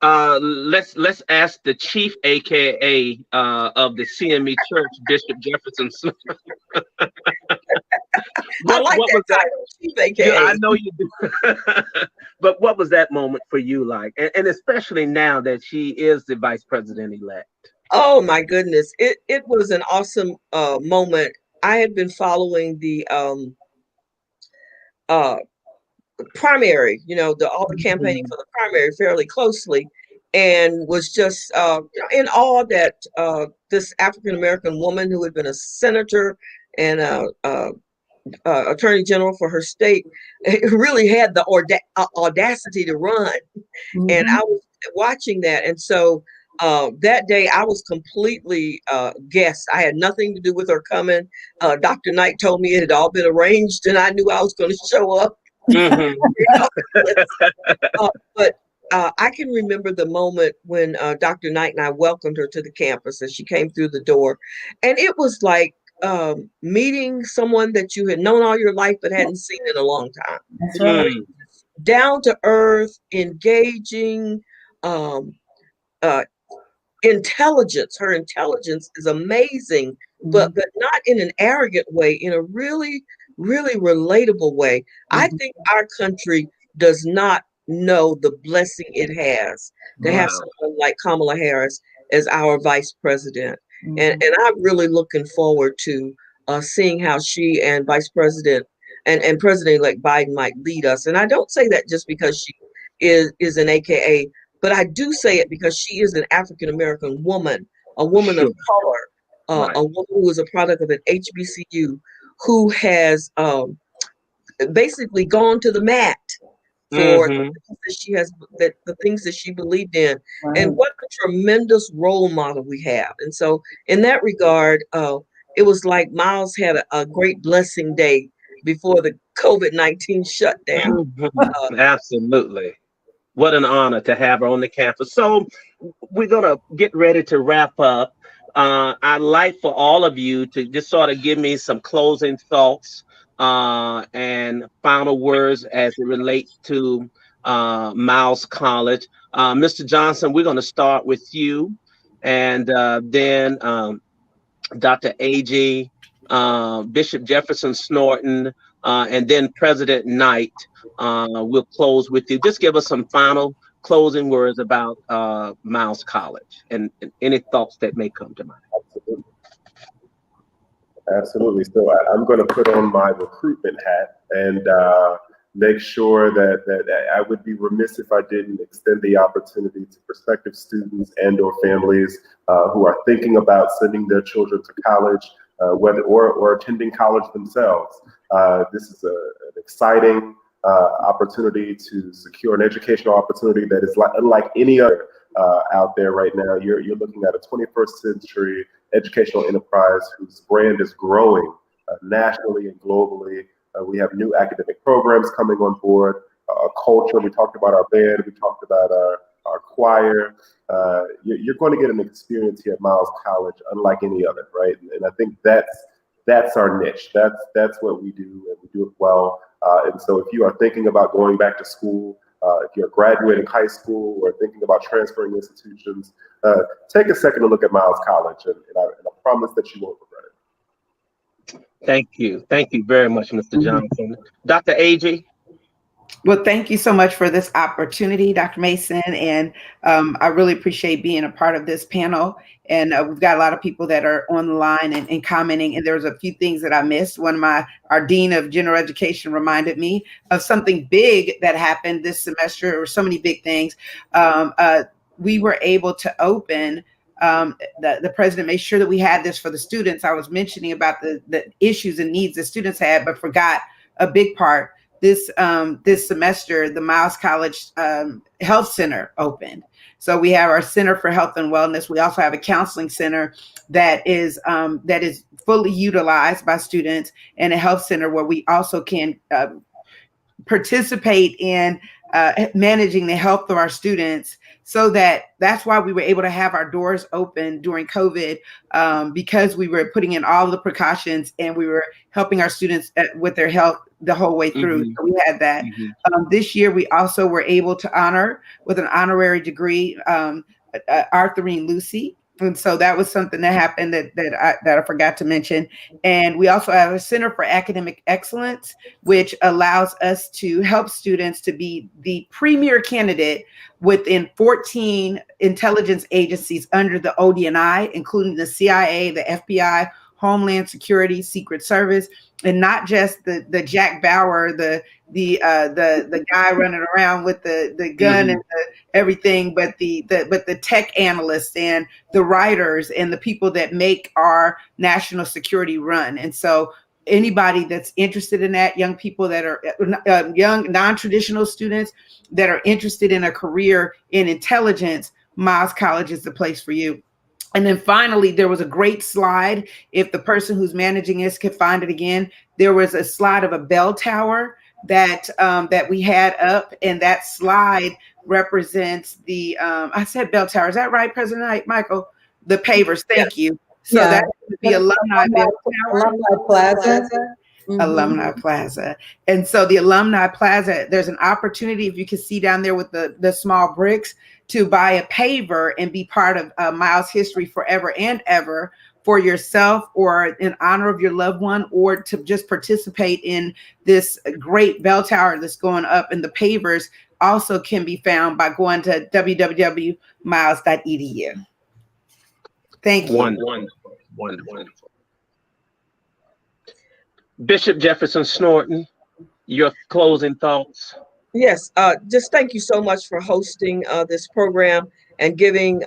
Let's ask the chief AKA of the CME Church, Bishop Jefferson-Snorton. I like that title, chief AKA. Yeah, I know you do. But what was that moment for you like? And especially now that she is the vice president-elect. Oh my goodness. It was an awesome moment. I had been following the primary, all the campaigning for the primary fairly closely, and was just in awe that this African-American woman who had been a senator and attorney general for her state, really had the audacity to run. And I was watching that. And so that day I was completely guessed. I had nothing to do with her coming. Dr. Knight told me it had all been arranged and I knew I was going to show up. But I can remember the moment when Dr. Knight and I welcomed her to the campus as she came through the door. And it was like meeting someone that you had known all your life but hadn't seen in a long time. That's right. Down to earth, engaging, intelligence. Her intelligence is amazing, but not in an arrogant way, in a really, really relatable way. I think our country does not know the blessing it has to have someone like Kamala Harris as our vice president. And I'm really looking forward to seeing how she and Vice President and President-elect Biden might lead us. And I don't say that just because she is an AKA, but I do say it because she is an African-American woman, a woman of color, a woman who is a product of an HBCU, who has basically gone to the mat for the things that she has, the things that she believed in. And what a tremendous role model we have. And so in that regard, it was like Miles had a great blessing day before the COVID-19 shutdown. Absolutely. What an honor to have her on the campus. So we're going to get ready to wrap up. I'd like for all of you to just sort of give me some closing thoughts and final words as it relates to Miles College. Mr. Johnson, we're going to start with you, and then Dr. Agee, Bishop Jefferson-Snorton, and then President Knight. We'll close with you. Just give us some final closing words about Miles College and any thoughts that may come to mind. Absolutely. So I'm going to put on my recruitment hat and make sure that I would be remiss if I didn't extend the opportunity to prospective students and or families who are thinking about sending their children to college, whether or attending college themselves. This is an exciting opportunity to secure an educational opportunity that is unlike any other out there right now. You're looking at a 21st century educational enterprise whose brand is growing nationally and globally. We have new academic programs coming on board, culture. We talked about our band. We talked about our choir. You're going to get an experience here at Miles College unlike any other, right? And I think that's our niche. That's what we do, and we do it well. And so if you are thinking about going back to school, if you're graduating high school or thinking about transferring institutions, take a second to look at Miles College, and I promise that you won't regret it. Thank you. Thank you very much, Mr. Johnson. Dr. Agee. Well, thank you so much for this opportunity, Dr. Mason, and I really appreciate being a part of this panel. And we've got a lot of people that are on the line and commenting, and there's a few things that I missed. Our Dean of General Education reminded me of something big that happened this semester, or so many big things. We were able to open, the president made sure that we had this for the students. I was mentioning about the issues and needs the students had, but forgot a big part. This semester, the Miles College Health Center opened. So we have our Center for Health and Wellness. We also have a counseling center that is fully utilized by students, and a health center where we also can participate in managing the health of our students. So that's why we were able to have our doors open during COVID, because we were putting in all the precautions and we were helping our students with their health the whole way through. So we had that. This year, we also were able to honor with an honorary degree, Arthurine Lucy. And so that was something that happened that I forgot to mention. And we also have a Center for Academic Excellence, which allows us to help students to be the premier candidate within 14 intelligence agencies under the ODNI, including the CIA, the FBI, Homeland Security, Secret Service, and not just the Jack Bauer, the guy running around with the gun and everything, but the tech analysts and the writers and the people that make our national security run. And so anybody that's interested in that, young people that are young, non-traditional students that are interested in a career in intelligence, Miles College is the place for you. And then finally, there was a great slide. If the person who's managing this can find it again, there was a slide of a bell tower that that we had up, and that slide represents the I said bell tower. Is that right, President Michael? The pavers. Thank you. So Yeah. that's the alumni bell tower. Alumni Plaza. Mhm. Alumni Plaza. And so the Alumni Plaza, there's an opportunity, if you can see down there with the small bricks, to buy a paver and be part of Miles history forever and ever for yourself or in honor of your loved one, or to just participate in this great bell tower that's going up. And the pavers also can be found by going to www.miles.edu. Thank you. Wonderful. Bishop Jefferson-Snorton, your closing thoughts. Yes, just thank you so much for hosting this program and giving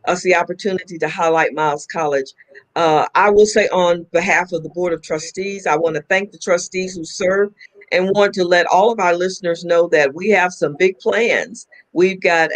us the opportunity to highlight Miles College. I will say on behalf of the Board of Trustees, I want to thank the trustees who serve and want to let all of our listeners know that we have some big plans. We've got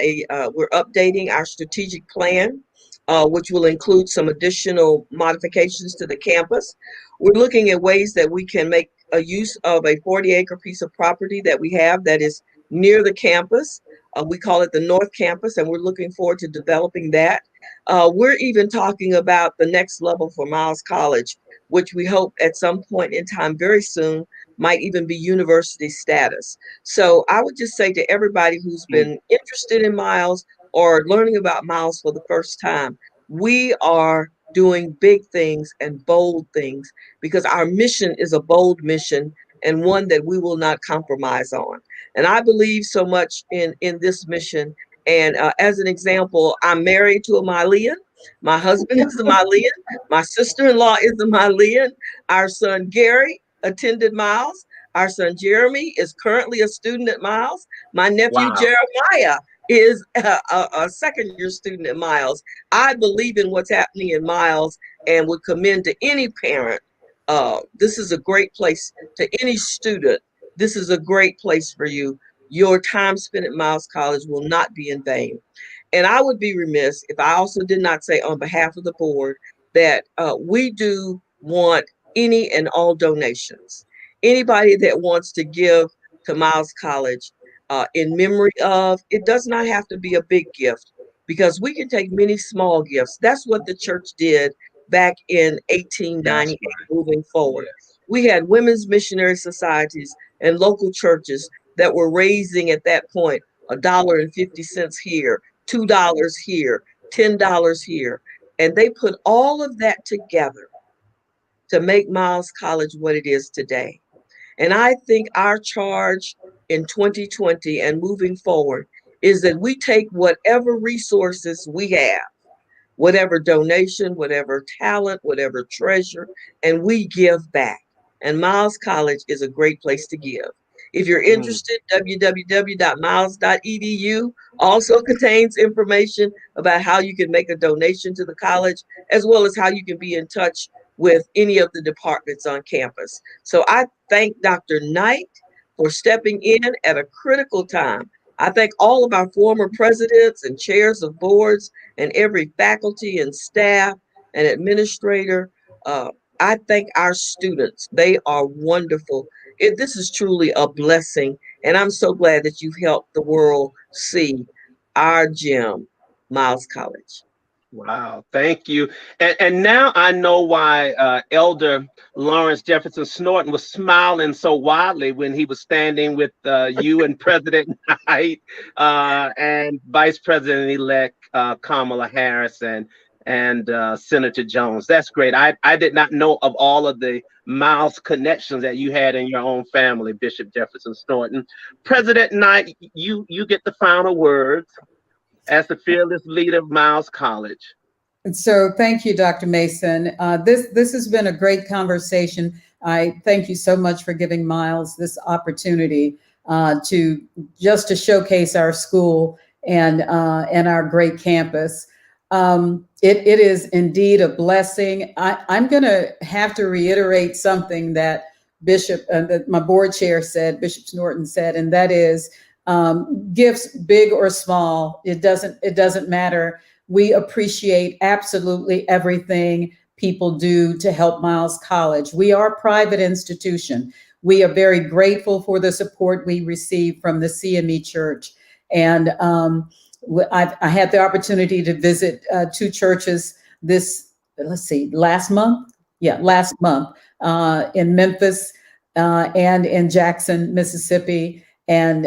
we're updating our strategic plan, which will include some additional modifications to the campus. We're looking at ways that we can make a use of a 40-acre piece of property that we have that is near the campus. We call it the North Campus, and we're looking forward to developing that. We're even talking about the next level for Miles College, which we hope at some point in time very soon might even be university status. So I would just say to everybody who's been interested in Miles or learning about Miles for the first time, we are doing big things and bold things because our mission is a bold mission and one that we will not compromise on. And I believe so much in this mission. And as an example, I'm married to a Milean. My husband is a Milean. My sister-in-law is a Milean. Our son Gary attended Miles. Our son Jeremy is currently a student at Miles. My nephew Jeremiah is a second-year student at Miles. I believe in what's happening in Miles and would commend to any parent. This is a great place to any student. This is a great place for you. Your time spent at Miles College will not be in vain. And I would be remiss if I also did not say on behalf of the board that we do want any and all donations. Anybody that wants to give to Miles College in memory of, it does not have to be a big gift because we can take many small gifts. That's what the church did back in 1898 moving forward. We had women's missionary societies and local churches that were raising at that point $1.50 here, $2 here, $10 here. And they put all of that together to make Miles College what it is today. And I think our charge in 2020 and moving forward is that we take whatever resources we have, whatever donation, whatever talent, whatever treasure, and we give back. And Miles College is a great place to give. If you're interested, www.miles.edu also contains information about how you can make a donation to the college, as well as how you can be in touch with any of the departments on campus. So I thank Dr. Knight for stepping in at a critical time. I thank all of our former presidents and chairs of boards and every faculty and staff and administrator. I thank our students. They are wonderful. This is truly a blessing. And I'm so glad that you've helped the world see our gem, Miles College. Wow, thank you. And now I know why Elder Lawrence Jefferson-Snorton was smiling so widely when he was standing with you and President Knight and Vice President-elect Kamala Harris and Senator Jones. That's great. I did not know of all of the Miles connections that you had in your own family, Bishop Jefferson-Snorton. President Knight, you get the final words as the fearless leader of Miles College. And so thank you, Dr. Mason. This has been a great conversation. I thank you so much for giving Miles this opportunity to showcase our school and our great campus. It is indeed a blessing. I'm going to have to reiterate something that that my board chair said, Bishop Snorton said, and that is gifts, big or small, it doesn't matter. We appreciate absolutely everything people do to help Miles College. We are a private institution. We are very grateful for the support we receive from the CME Church. And I had the opportunity to visit 2 churches last month. Yeah, last month in Memphis and in Jackson, Mississippi. And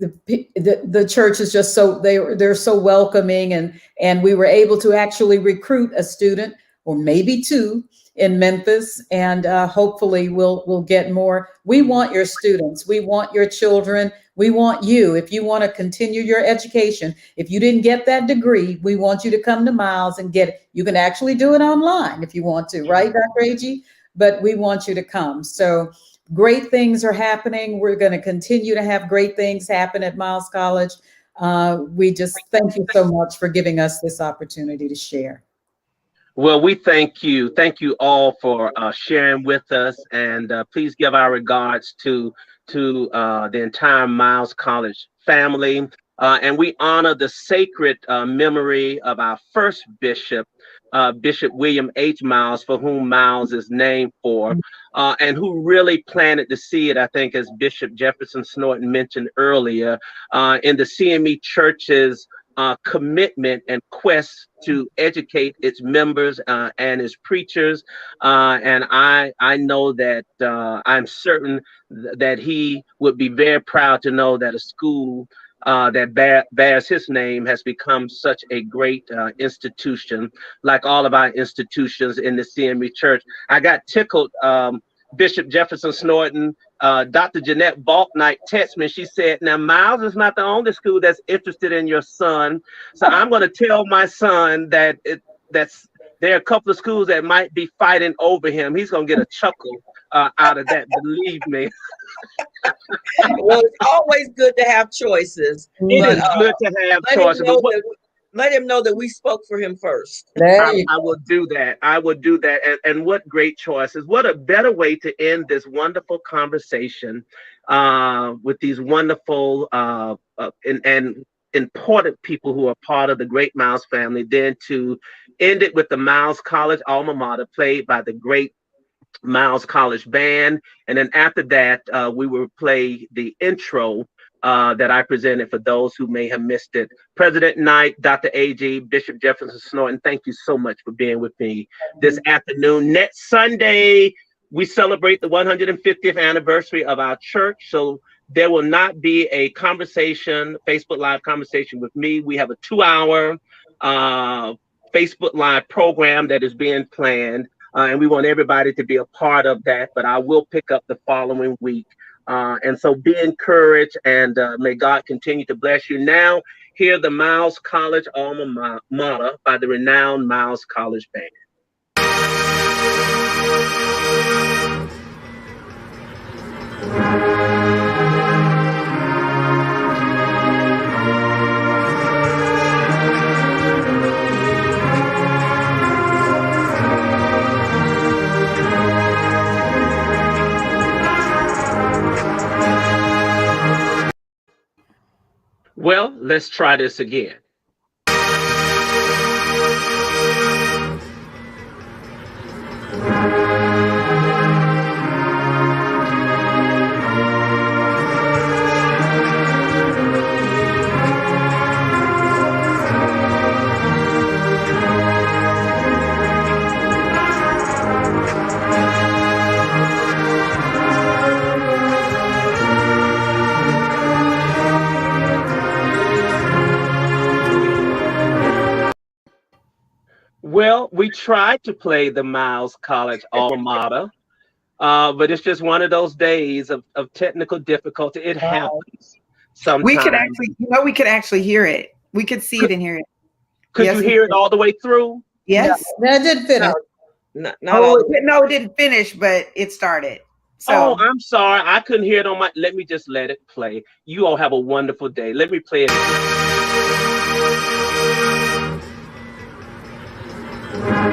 the church is just they're so welcoming, and we were able to actually recruit a student or maybe 2 in Memphis, and hopefully we'll get more. We want your students, we want your children, we want you. If you want to continue your education, if you didn't get that degree, we want you to come to Miles and get it. You can actually do it online if you want to, right, Dr. Agee? But we want you to come. So great things are happening. We're going to continue to have great things happen at Miles College. We just thank you so much for giving us this opportunity to share. Well, we thank you. Thank you all for sharing with us, and please give our regards to the entire Miles College family. And we honor the sacred memory of our first bishop, Bishop William H. Miles, for whom Miles is named for, and who really planted the seed, I think, as Bishop Jefferson-Snorton mentioned earlier, in the CME Church's commitment and quest to educate its members and its preachers. And I know that I'm certain that he would be very proud to know that a school that bears his name has become such a great institution, like all of our institutions in the CME Church. I got tickled. Bishop Jefferson-Snorton, Dr. Jeanette Balknight texted me. She said, now, Miles is not the only school that's interested in your son. So I'm going to tell my son that there are a couple of schools that might be fighting over him. He's going to get a chuckle out of that, believe me. Well, it's always good to have choices. It is good to have choices. Let him know that we spoke for him first. I will do that. I will do that. And what great choices. What a better way to end this wonderful conversation with these wonderful and important people who are part of the great Miles family than to end it with the Miles College alma mater played by the great Miles College band. And then after that, we will play the intro that I presented for those who may have missed it. President Knight, Dr. Agee, Bishop Jefferson-Snorton, thank you so much for being with me this afternoon. Next Sunday, we celebrate the 150th anniversary of our church. So there will not be a conversation, Facebook Live conversation with me. We have a 2-hour Facebook Live program that is being planned. And we want everybody to be a part of that, but I will pick up the following week. And so be encouraged, and may God continue to bless you. Now, hear the Miles College alma mater by the renowned Miles College Band. Well, let's try this again. Well, we tried to play the Miles College alma mater, but it's just one of those days of technical difficulty. It happens sometimes. We could actually hear it. We could see it and hear it. Could you hear it all the way through? Yes. No, it didn't finish. No, it didn't finish, but it started. So. Oh, I'm sorry. I couldn't hear it on my. Let me just let it play. You all have a wonderful day. Let me play it again.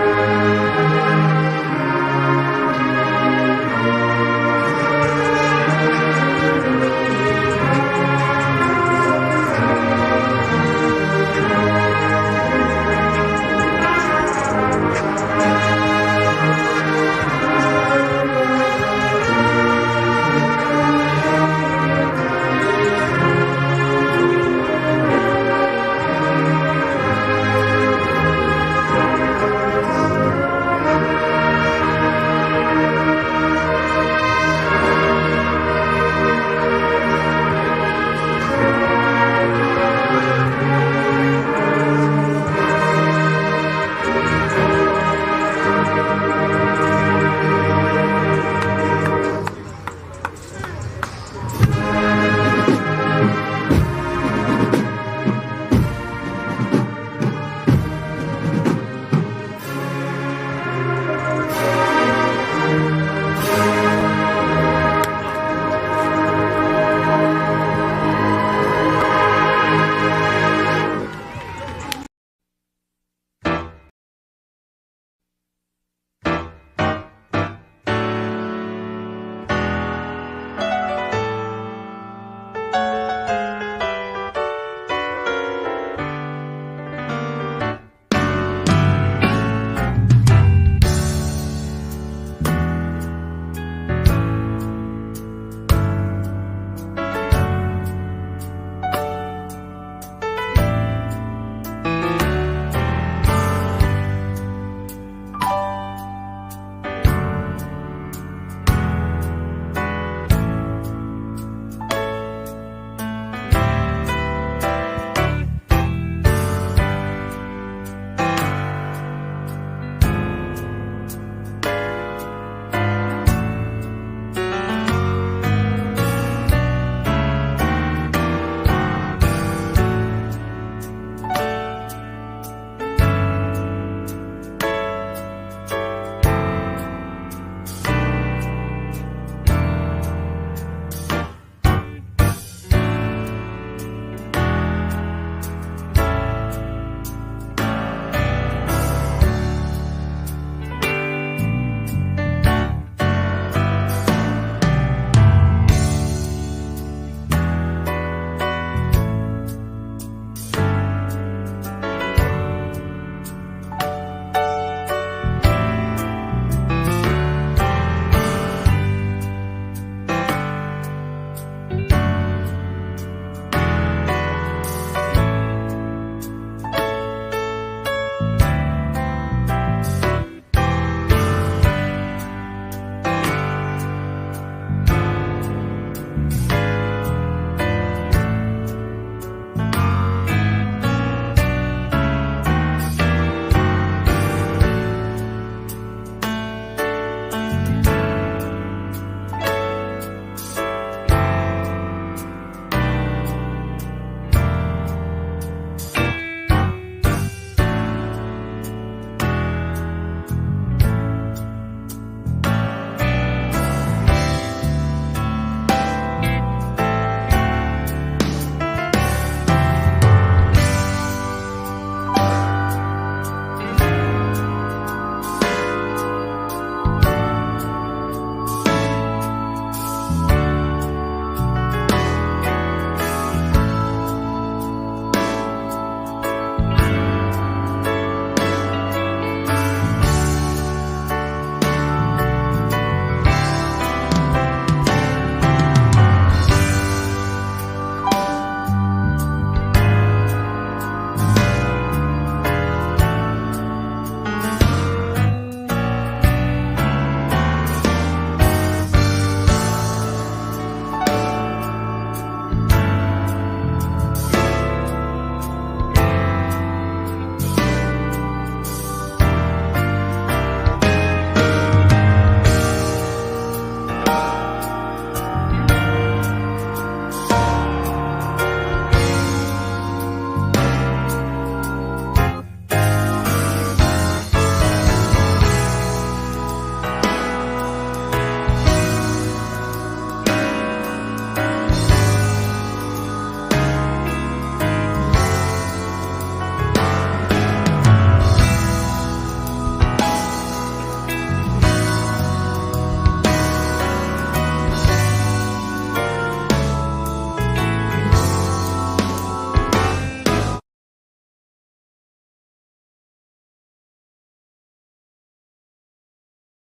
you.